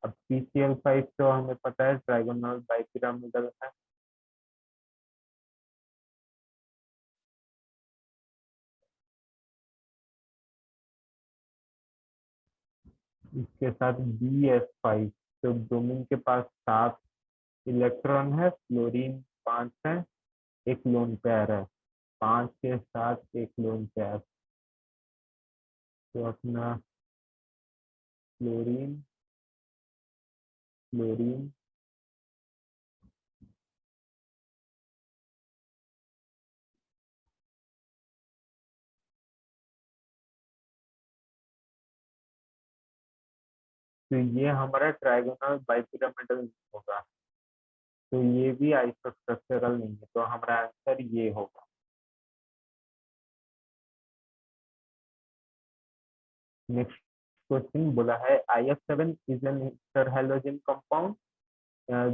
अब PCl5 तो हमें पता है ट्रायगोनल बाइपिरामिडल है। इसके साथ BF5, तो ब्रोमीन के पास 7 इलेक्ट्रॉन है, फ्लोरीन 5 है, एक लोन पेयर है। 5 के साथ एक लोन पेयर, तो अपना फ्लोरीन फ्लोरीन तो ये हमारा ट्रायगोनल बाइपिरामिडल होगा। तो ये भी आइसोस्ट्रक्चरल नहीं है, तो हमारा आंसर ये होगा। नेक्स्ट क्वेश्चन बोला है IF7 is an interhalogen compound,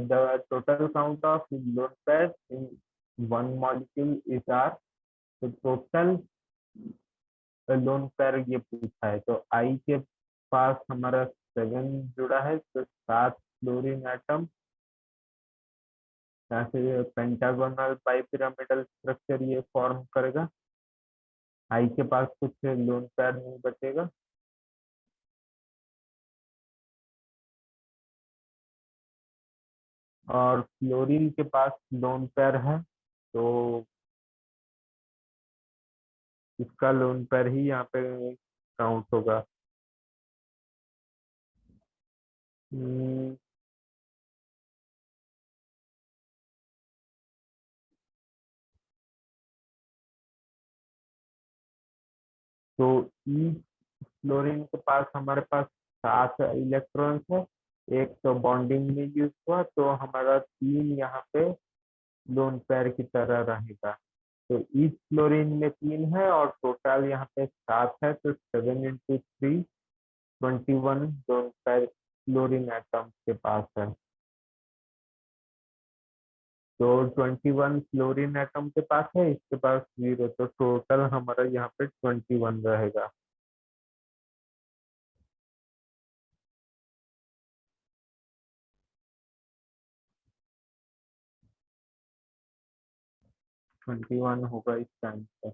the total count of lone pairs in one molecule is R. तो टोटल लोन पेयर ये पूछा है, तो आई के पास हमारा 7 जुड़ा है, तो 7 फ्लोरीन एटम, यहाँ से पेंटागोनल बाइपिरामिडल स्ट्रक्चर ये फॉर्म करेगा। आई के पास कुछ लोन पेयर नहीं बचेगा। और फ्लोरीन के पास लोन पेयर है, तो इसका लोन पेयर ही यहाँ पे काउंट होगा। हम्म, तो ई फ्लोरीन के पास हमारे पास 7 इलेक्ट्रॉन्स है, एक तो बॉन्डिंग में यूज हुआ, तो हमारा 3 यहाँ पे लोन पेयर की तरह रहेगा। तो ईच फ्लोरीन में 3 है, और टोटल यहाँ पे 7 है, तो 7 × 3 21 लोन पेयर फ्लोरीन एटम के पास है। तो 21 फ्लोरीन एटम के पास है, इसके पास 0, तो टोटल हमारा यहाँ पे 21 रहेगा। ट्वेंटी वन होगा इस टाइम पे।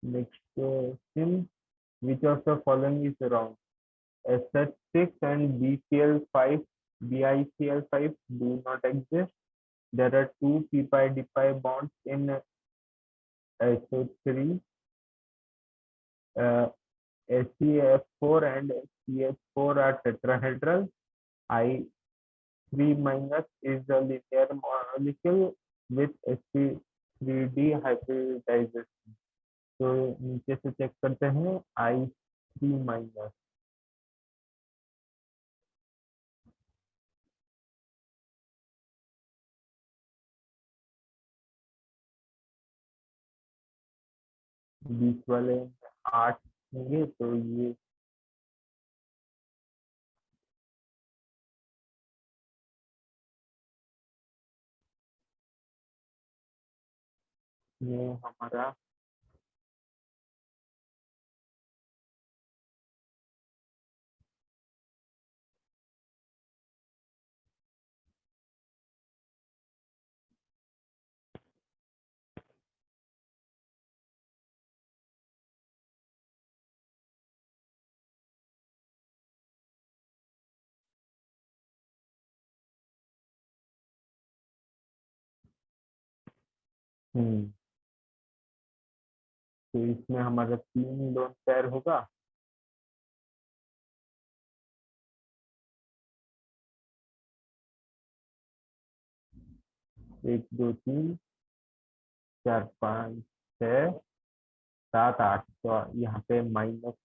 Next question, which of the following is wrong? SH6 and BCl5, BiCl5 do not exist. There are two pi bonds in SO3, SeF4 and CH4 are tetrahedral. I3 minus is a linear molecule with sp3d hybridization. तो नीचे से check करते हैं, I3 minus, बीच वाले 8 होंगे, तो ये हमारा हम्म तो इसमें हमारा 3 लोन पेयर होगा। 1 2 3 4 5 6 7 8, तो यहाँ पे माइनस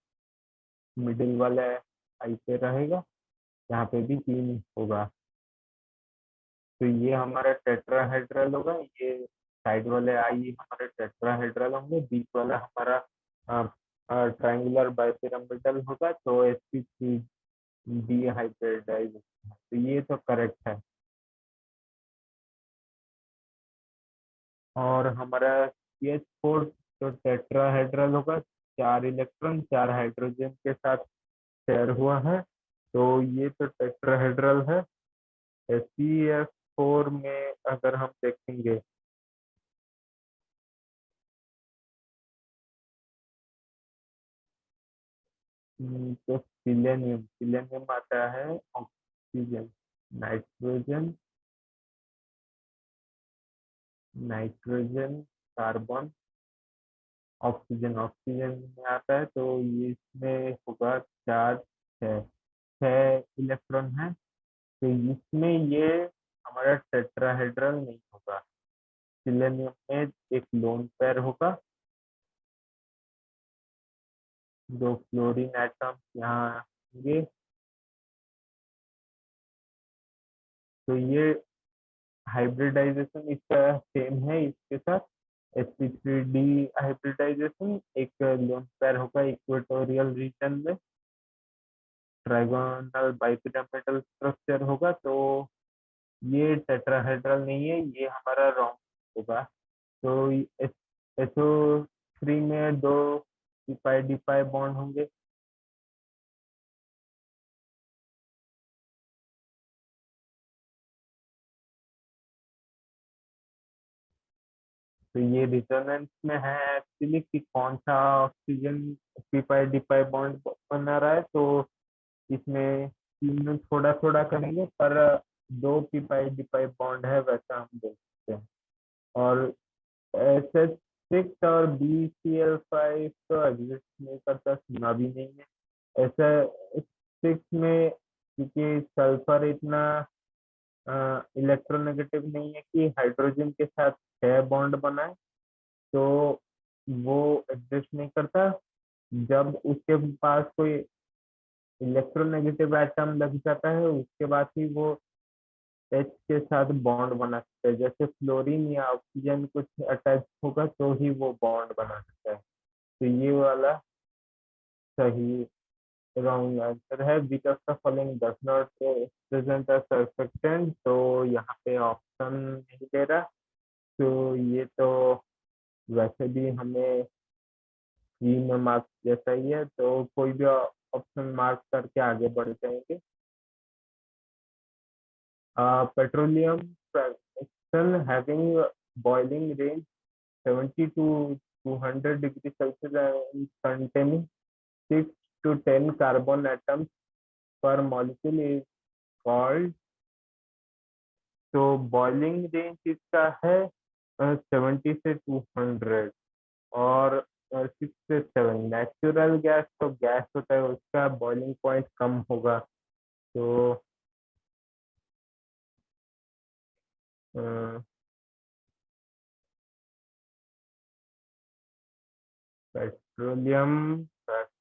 मिडिल वाला आई पे रहेगा, यहाँ पे भी 3 होगा। तो ये हमारा टेट्राहेड्रल होगा, ये साइड वाले आई हमारे टेट्राहेड्रल होंगे, बीच वाला हमारा ट्रायंगुलर बाइपिरामिडल होगा, तो sp3d हाइब्रिडाइजेशन, तो ये तो करेक्ट है। और हमारा CH4 तो टेट्राहेड्रल होगा, 4 इलेक्ट्रॉन 4 हाइड्रोजन के साथ शेयर हुआ है, तो ये तो टेट्राहेड्रल है। CF4 में अगर हम देखेंगे, तो सिलेनियम सिलेनियम आता है, oxygen, nitrogen, nitrogen, carbon, oxygen, oxygen में आता है, तो ये इसमें होगा 4 6 6 इलेक्ट्रॉन है, तो इसमें ये हमारा टेट्राहेड्रल नहीं होगा। सिलेनियम में एक लोन पेयर होगा, 2 फ्लोरीन एटम यहाँ होंगे, तो ये हाइब्रिडाइजेशन इसका सेम है इसके साथ, sp3d हाइब्रिडाइजेशन, एक लोन पेयर होगा इक्वेटोरियल रीजन में, ट्राइगोनल बाइपिरामिडल स्ट्रक्चर होगा, तो ये टेट्राहेड्रल नहीं है, ये हमारा रॉन्ग होगा। तो SO3 में 2 पाई बॉन्ड होंगे, तो ये रिजोनेंस में है एक्चुअली कि कौन सा ऑक्सीजन पाई बॉन्ड बना रहा है, तो इसमें तीन में थोड़ा थोड़ा करेंगे, पर 2 पाई बॉन्ड है वैसा हम देख सकते हैं। और SH6 और BCl5 तो एग्जिस्ट नहीं करता, सुना भी नहीं है। SH6 में क्योंकि सल्फर इतना इलेक्ट्रोनेगेटिव नहीं है कि हाइड्रोजन के साथ 6 बॉन्ड बनाए, तो वो एग्जिस्ट नहीं करता। जब उसके पास कोई इलेक्ट्रोनेगेटिव एटम लग जाता है, उसके बाद ही वो H के साथ बॉन्ड बना सकता है, जैसे फ्लोरीन या ऑक्सीजन कुछ अटैच होगा तो ही वो बॉन्ड बना सकता है, तो ये वाला सही रॉन्ग आंसर है, विच of the following does not present a surfactant. तो यहाँ पे ऑप्शन नहीं दे रहा, तो ये तो वैसे भी हमें 3 मार्क्स जैसा ही है, तो कोई भी ऑप्शन मार्क करके आगे बढ़ जाएंगे। Petroleum fraction having boiling range 70 to 200 degree Celsius and containing 6 to 10 carbon atoms per molecule is called। तो बॉइलिंग रेंज इसका है 70 से 200, और 6 से 7। नेचुरल गैस तो गैस होता है, उसका बॉइलिंग पॉइंट कम होगा। तो पेट्रोलियम,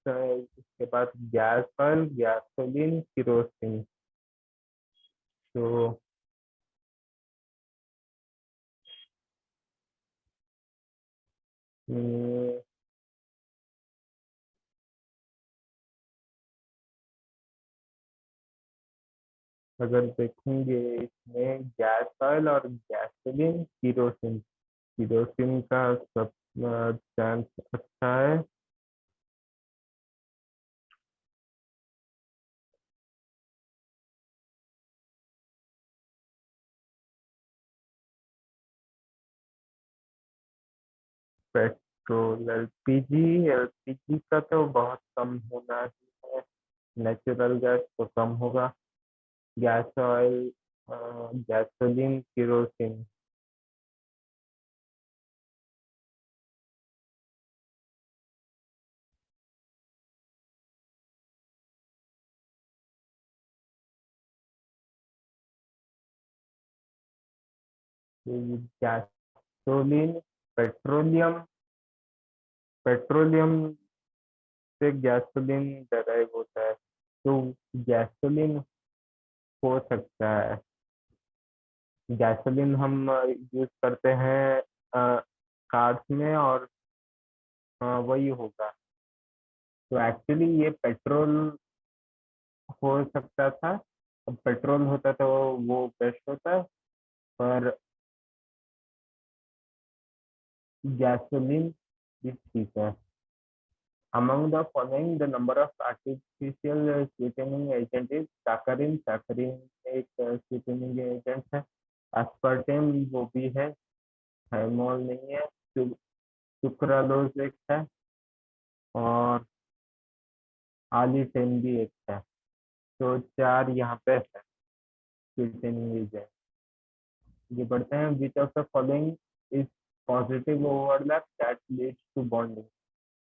इसके बाद गैस ऑयल, गैसोलीन, किरोसिन। तो अम, अगर देखेंगे इसमें गैस ऑयल और गैसोलीन, किरोसिन, किरोसिन का सब चांस अच्छा है। पेट्रोल, एलपीजी, एलपीजी का तो बहुत कम होना ही है। नेचुरल गैस तो कम होगा। Gas oil, gasoline, kerosene. Gasoline, petroleum, petroleum से गैसोलीन डराइव होता है, तो गैसोलीन हो सकता है। गैसोलीन हम यूज करते हैं कार्स में, और वही होगा। तो एक्चुअली ये पेट्रोल हो सकता था। अब पेट्रोल होता तो वो बेस्ट होता, पर गैसोलीन भी ठीक है। Among the following, the number of artificial sweetening agent is saccharin। saccharin एक स्वीटनिंग एजेंट है। aspartame वो भी है, थाइमोल नहीं है। सुक्रालोज एक है, और आलीटेन भी एक है। तो 4 यहाँ पे है स्वीटनिंग एजेंट। ये बढ़ते हैं, which of the following is positive overlap that leads to bonding.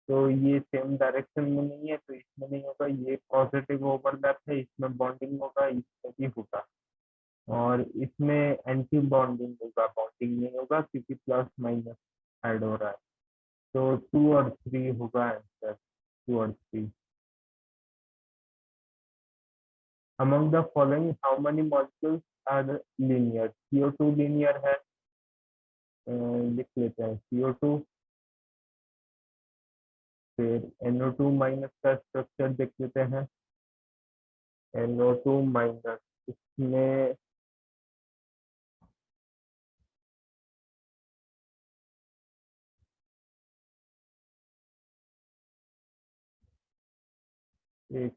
तो ये सेम डायरेक्शन में नहीं है, तो इसमें नहीं होगा। ये पॉजिटिव ओवरलैप है, इसमें बॉन्डिंग होगा, इसमें भी होगा। और इसमें एंटी बॉन्डिंग होगा, बॉन्डिंग नहीं होगा, क्योंकि प्लस माइनस ऐड हो रहा है। तो 2 और 3 होगा आंसर, 2 और 3। Among the following how many molecules are linear. CO2 linear है। लिख लेते हैं CO2। फिर NO2 माइनस का स्ट्रक्चर देख लेते हैं। NO2 माइनस, इसमें एक,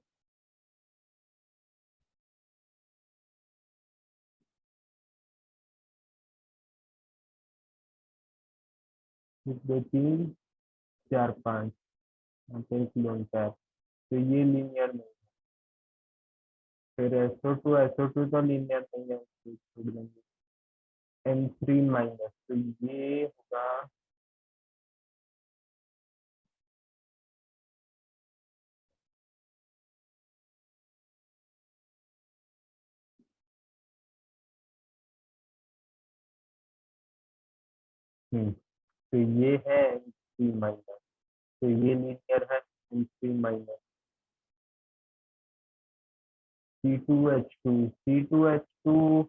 1 2 3 4 5, यहाँ पे एक लोन है, तो ये लीनियर नहीं। फिर SO2 तो लीनियर नहीं है, इसको छोड़ देंगे। N3 माइनस, तो ये होगा तो ये है N3 माइनस, तो ये लीनियर है N3 माइनस। C2H2, C2H2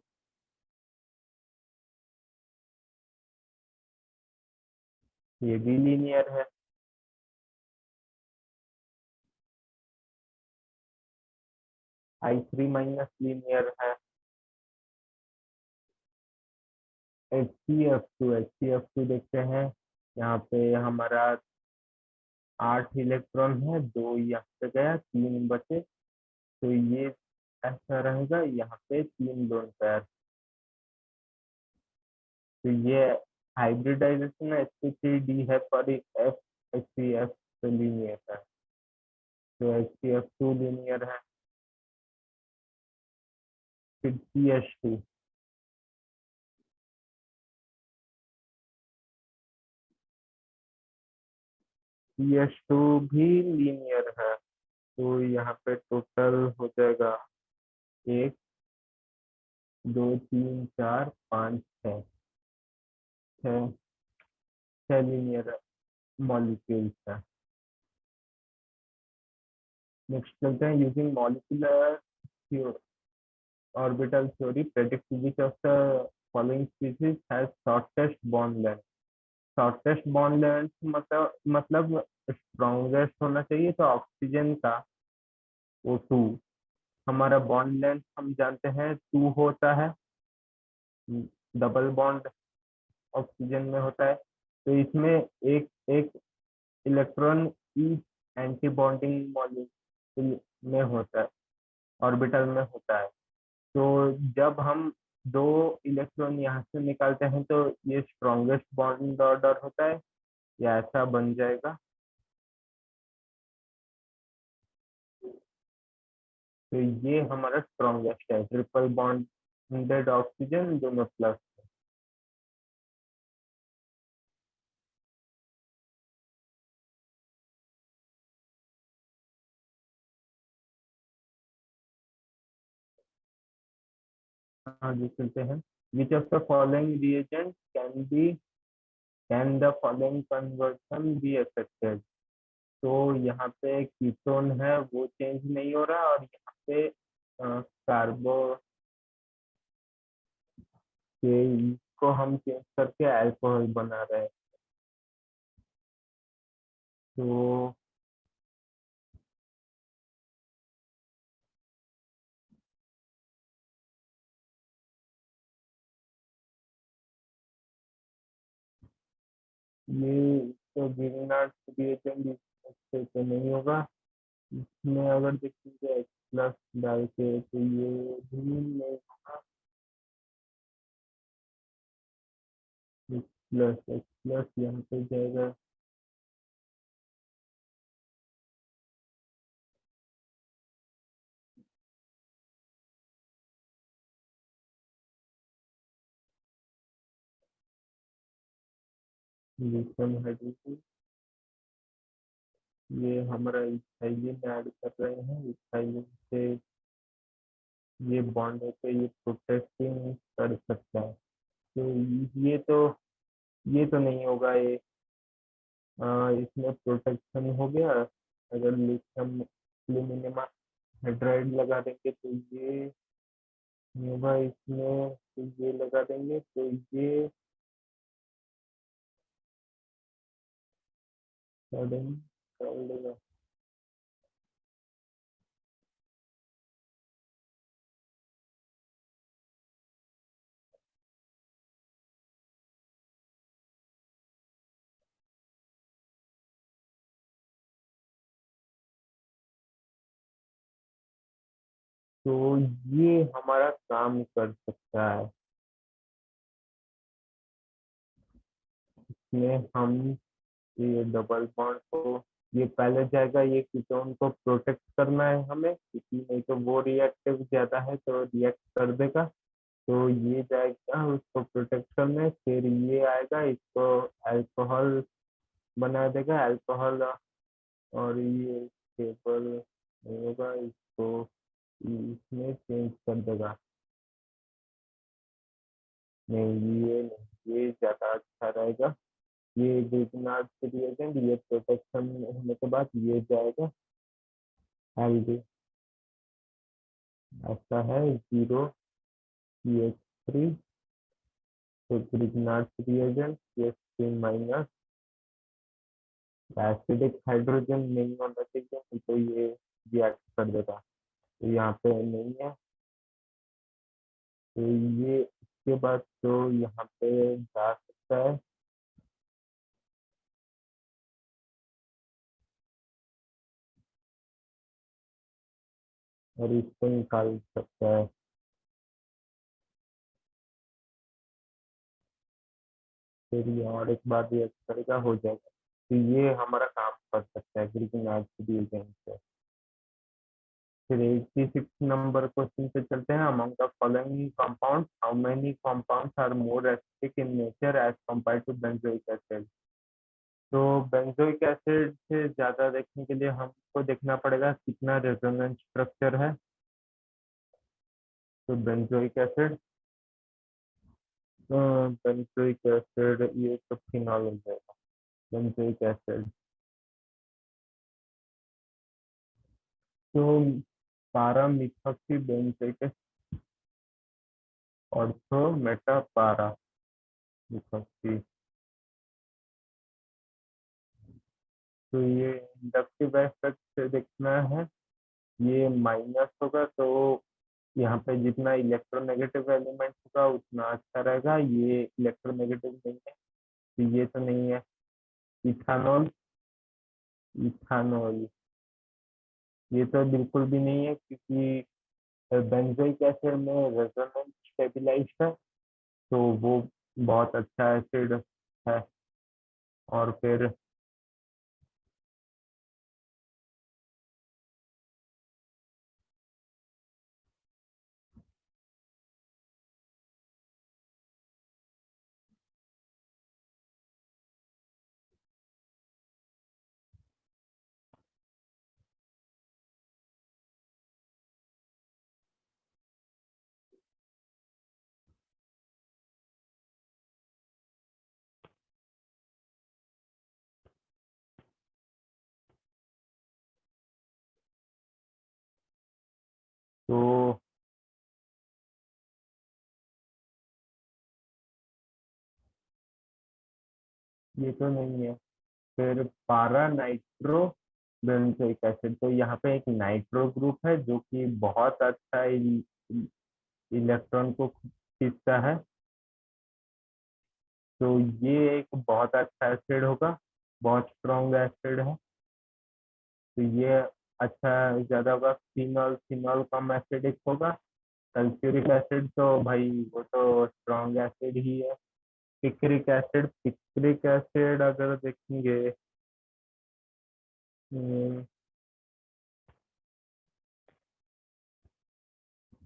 ये भी लीनियर है। I3- लीनियर है। HCF2 देखते हैं। यहाँ पे हमारा 8 इलेक्ट्रॉन है, 2 यहाँ पे गया, 3 बचे। तो ये ऐसा रहेगा, यहाँ पे 3 लोन पेयर। तो ये हाइब्रिडाइजेशन sp3d है, पर HCF तो लीनियर है। तो HCF2 लीनियर है। फिर CH2 भी लीनियर है। तो यहाँ पे टोटल हो जाएगा 1 2 3 4 5 6। छः छः लीनियर मॉलिक्यूल्स है। नेक्स्ट चलते हैं। Using molecular orbital theory predict which of the following species has shortest bond length. Shortest bond length मतलब स्ट्रॉन्गेस्ट होना चाहिए, तो ऑक्सीजन का O2। हमारा बॉन्ड लेंथ हम जानते हैं 2 होता है। डबल बॉन्ड ऑक्सीजन में होता है। तो इसमें एक एक electron each anti bonding molecule में होता है, ऑर्बिटल में होता है। तो जब हम 2 इलेक्ट्रॉन यहाँ से निकालते हैं तो ये स्ट्रॉन्गेस्ट बॉन्ड ऑर्डर होता है, या ऐसा बन जाएगा। तो ये हमारा स्ट्रॉन्गेस्ट है, ट्रिपल बॉन्डेड ऑक्सीजन दोनों प्लस। आगे चलते हैं। Which of the following reagent can the following conversion be affected. तो यहाँ पे कीटोन है वो चेंज नहीं हो रहा, और यहाँ पे कार्बो के को हम चेंज करके अल्कोहल बना रहे हैं। तो ये तो गिरनाट रिएजेंट इससे तो नहीं होगा। इसमें अगर देखेंगे H प्लस डाल के तो ये भी नहीं होगा। H प्लस यहाँ पे जाएगा। लिथियम हाइड्रोजन, ये हमारा इथाइलिन ऐड कर रहे हैं। इथाइलिन से ये बॉन्ड है तो ये प्रोटेक्टिंग कर सकता है। तो ये तो नहीं होगा ये। इसमें प्रोटेक्शन हो गया। अगर लिथियम एल्यूमिनियम हाइड्राइड लगा देंगे तो ये नहीं होगा इसमें। तो ये लगा देंगे तो ये कर देगा। तो ये हमारा काम कर सकता है। इसमें हम ये डबल बॉन्ड को, ये पहले जाएगा, ये कीटोन को प्रोटेक्ट करना है हमें, क्योंकि नहीं तो वो रिएक्टिव ज्यादा है तो रिएक्ट कर देगा। तो ये जाएगा उसको प्रोटेक्ट करने, फिर ये आएगा इसको अल्कोहल बना देगा, अल्कोहल। और ये स्टेबल नहीं होगा, इसको इसमें चेंज कर देगा। नहीं, ये नहीं, ये ज्यादा अच्छा रहेगा। ये ग्लूकोनार्ड रिएजेंट, ये प्रोटेक्शन होने के बाद ये जाएगा एल्डी। ऐसा है 0 CH3। तो ग्लूकोनार्ड रिएजेंट CH3-, एसिडिक हाइड्रोजन नहीं होना चाहिए, नहीं तो ये रिएक्ट कर देगा। तो यहाँ पे नहीं है। तो ये इसके बाद तो यहाँ पे जा सकता है। और इसको निकाल सकता है। फिर ये और एक बार ये करेगा, हो जाएगा। तो ये हमारा काम कर सकता है ग्रीटिंग आज के दिए से। फिर 86 नंबर क्वेश्चन पे चलते हैं। Among the following compound how many compounds are more acidic in nature as compare to benzoic acid. तो बेंजोइक एसिड से ज्यादा देखने के लिए हमको देखना पड़ेगा कितना रेजोनेंस स्ट्रक्चर है। तो बेंजोइक एसिड, बेंजोइक एसिड ये तो फिनॉल हो जाएगा। बेंजोइक एसिड तो पारा मिथॉक्सी बेंजोइक ऑर्थो मेटा पारा मिथॉक्सी। तो ये इंडक्टिव एस्पेक्ट से देखना है। ये माइनस होगा तो यहाँ पे जितना इलेक्ट्रोनेगेटिव एलिमेंट होगा उतना अच्छा रहेगा। ये इलेक्ट्रोनेगेटिव नहीं है तो ये तो नहीं है। इथानॉल, इथानॉल ये तो बिल्कुल भी नहीं है क्योंकि बेंजोइक एसिड में रेजोनेंस स्टेबिलाईज्ड है तो वो बहुत अच्छा एसिड है। और फिर तो ये तो नहीं है। फिर पारा नाइट्रो बेंजोइक एसिड, तो यहाँ पे एक नाइट्रो ग्रुप है जो कि बहुत अच्छा इलेक्ट्रॉन को खींचता है। तो ये एक बहुत अच्छा एसिड होगा, बहुत स्ट्रॉन्ग एसिड है। तो ये अच्छा ज्यादा होगा। फिनॉल, फिनॉल कम एसिडिक होगा। सल्फ्यूरिक एसिड तो भाई वो तो स्ट्रॉन्ग एसिड ही है। पिक्रिक एसिड, पिक्रिक एसिड अगर देखेंगे,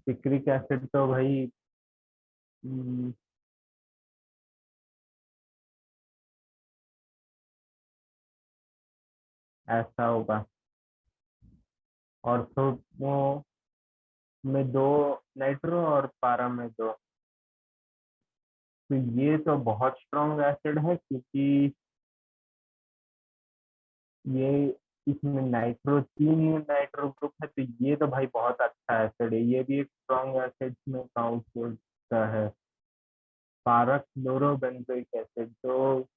पिक्रिक एसिड तो भाई हम्म, ऐसा होगा। ऑर्थो में दो नाइट्रो और पारा में दो। तो ये तो बहुत स्ट्रॉन्ग एसिड है क्योंकि ये इसमें नाइट्रो, तीन नाइट्रो ग्रुप है। तो ये तो भाई बहुत अच्छा एसिड है, ये भी एक स्ट्रॉन्ग एसिड में काउंट होता है। पारा क्लोरोबेंजोइक एसिड, तो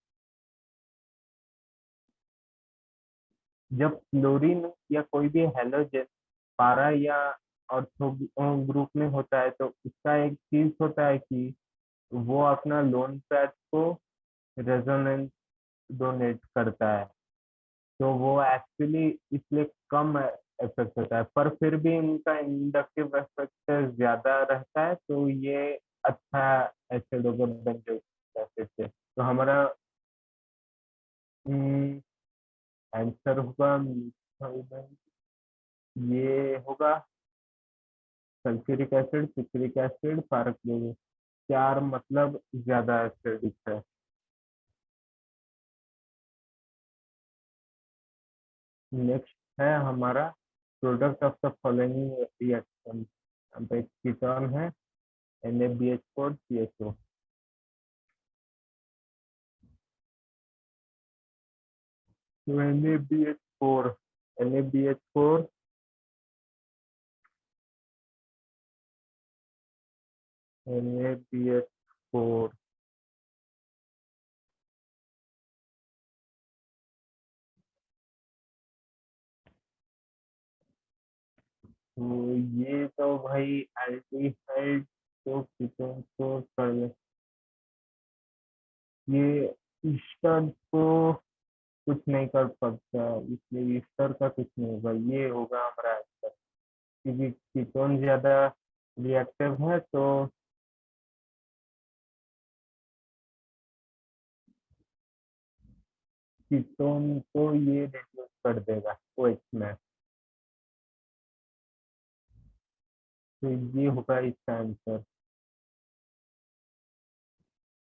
जब क्लोरीन या कोई भी हेलोजन पारा या ऑर्थो ग्रुप में होता है तो उसका एक चीज होता है कि वो अपना लोन पैड को रेजोनेंस डोनेट करता है। तो वो एक्चुअली इसलिए कम इफेक्ट होता है, पर फिर भी इनका इंडक्टिव इफेक्ट ज्यादा रहता है। तो ये अच्छा एसिड होगा बेंजोइक एसिड से। तो हमारा आंसर होगा ये होगा सल्फ्यूरिक एसिड, सिट्रिक एसिड, पाराक्लोरिक। चार मतलब ज्यादा एसिडिक है। नेक्स्ट है हमारा product of the following reaction. यहाँ पे कीटोन है NaBH4 CHO। तो NaBH4, NaBH4, NaBH4, तो ये तो भाई एल्डिहाइड तो कीटोन को कर, ये ईस्टर को कुछ नहीं कर सकता, इसलिए ईस्टर का कुछ नहीं होगा, ये होगा हमारा आंसर। क्योंकि कीटोन ज्यादा रिएक्टिव है तो कीटोन को ये रिड्यूस कर देगा OH में। तो ये होगा इसका answer.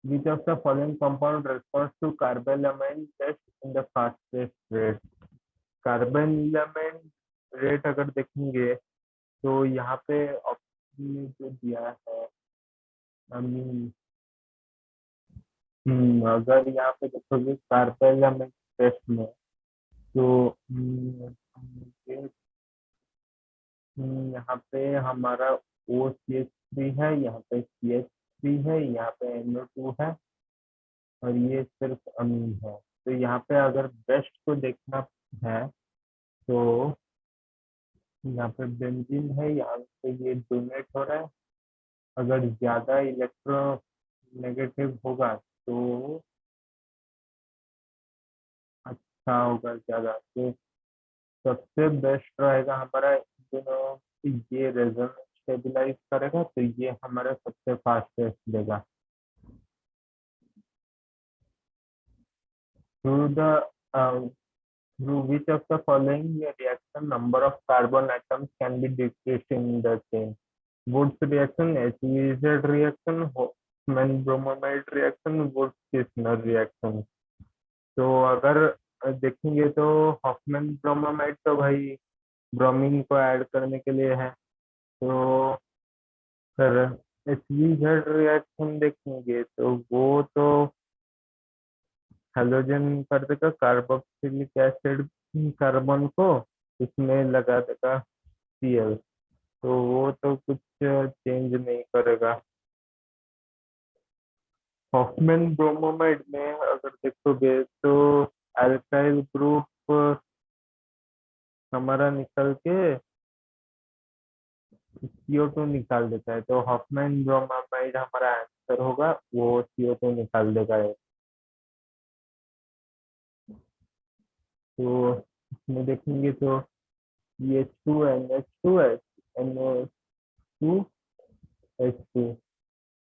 Which of the following compound responds to carbylamine test in the fastest rate? Carbylamine rate अगर देखेंगे तो यहाँ पे ऑप्शन में जो दिया है, अमीन, अगर यहाँ पे देखोगे कार्बेलामाइन टेस्ट में तो यहाँ पे हमारा OCH3 है, यहाँ पे CH3 है, यहाँ पे NO2 है और ये सिर्फ अमीन है। तो यहाँ पे अगर बेस्ट को देखना है तो यहाँ पे बेंजीन है, यहाँ पे ये डोनेट हो रहा है। अगर ज्यादा इलेक्ट्रोनेगेटिव होगा तो अच्छा होगा ज्यादा, तो सबसे बेस्ट रहेगा हमारा इन दोनों, ये रेजोनेंस स्टेबलाइज करेगा तो ये हमारा सबसे फास्टेस्ट देगा। Through the through which of the following reaction number of carbon atoms can be decreased in the chain? Woods reaction, HVZ reaction, Hoffman bromamide reaction, Woods Kirchner reaction। तो अगर देखेंगे तो हॉफमैन ब्रोमामाइड तो भाई bromine को add करने के लिए है, तो फिर HVZ रिएक्शन देखेंगे तो वो तो हेलोजन कर देगा कार्बोक्सिलिक एसिड कार्बन को, इसमें लगा देगा Cl, तो वो तो कुछ चेंज नहीं करेगा। हॉफमैन ब्रोमोमाइड में अगर देखोगे तो अल्काइल ग्रुप हमारा निकल के CO2 निकाल देता है, तो हॉफमैन ब्रोमोमाइड हमारा आंसर होगा, वो CO2 निकाल देगा। तो इसमें देखेंगे तो CH2NH2 NO2H2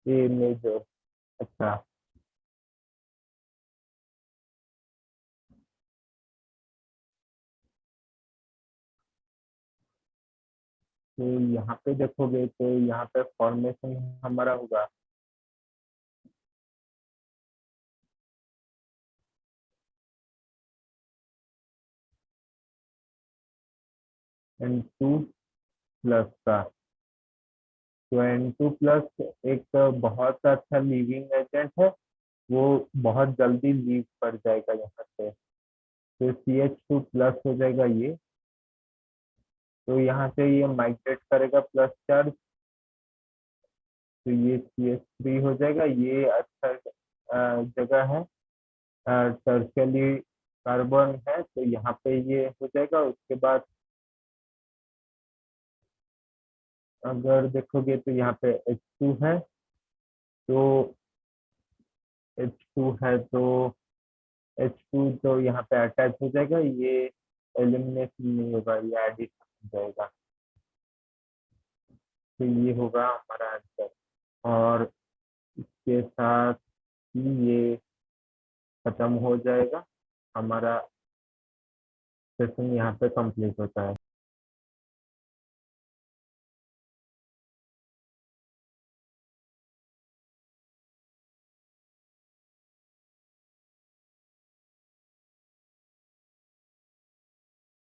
ये मेजर। अच्छा, तो यहाँ पे देखोगे तो यहाँ पे फॉर्मेशन हमारा होगा N2+ का। तो N2+ एक बहुत अच्छा लीविंग एजेंट है, वो बहुत जल्दी लीव कर जाएगा यहाँ से, तो CH2+ हो जाएगा ये। तो यहाँ से ये माइग्रेट करेगा प्लस चार्ज, तो ये CH3 हो जाएगा, ये अच्छा जगह है, टर्शियरी कार्बन है, तो यहाँ पे ये हो जाएगा। उसके बाद अगर देखोगे तो यहाँ पे H2 है, तो H2 है तो H2 तो यहाँ पे अटैच हो जाएगा, ये एलिमिनेशन नहीं होगा, ये एडिशन हो जाएगा, तो ये होगा हमारा आंसर। और इसके साथ ही ये खत्म हो जाएगा, हमारा सेशन यहाँ पे कंप्लीट होता है।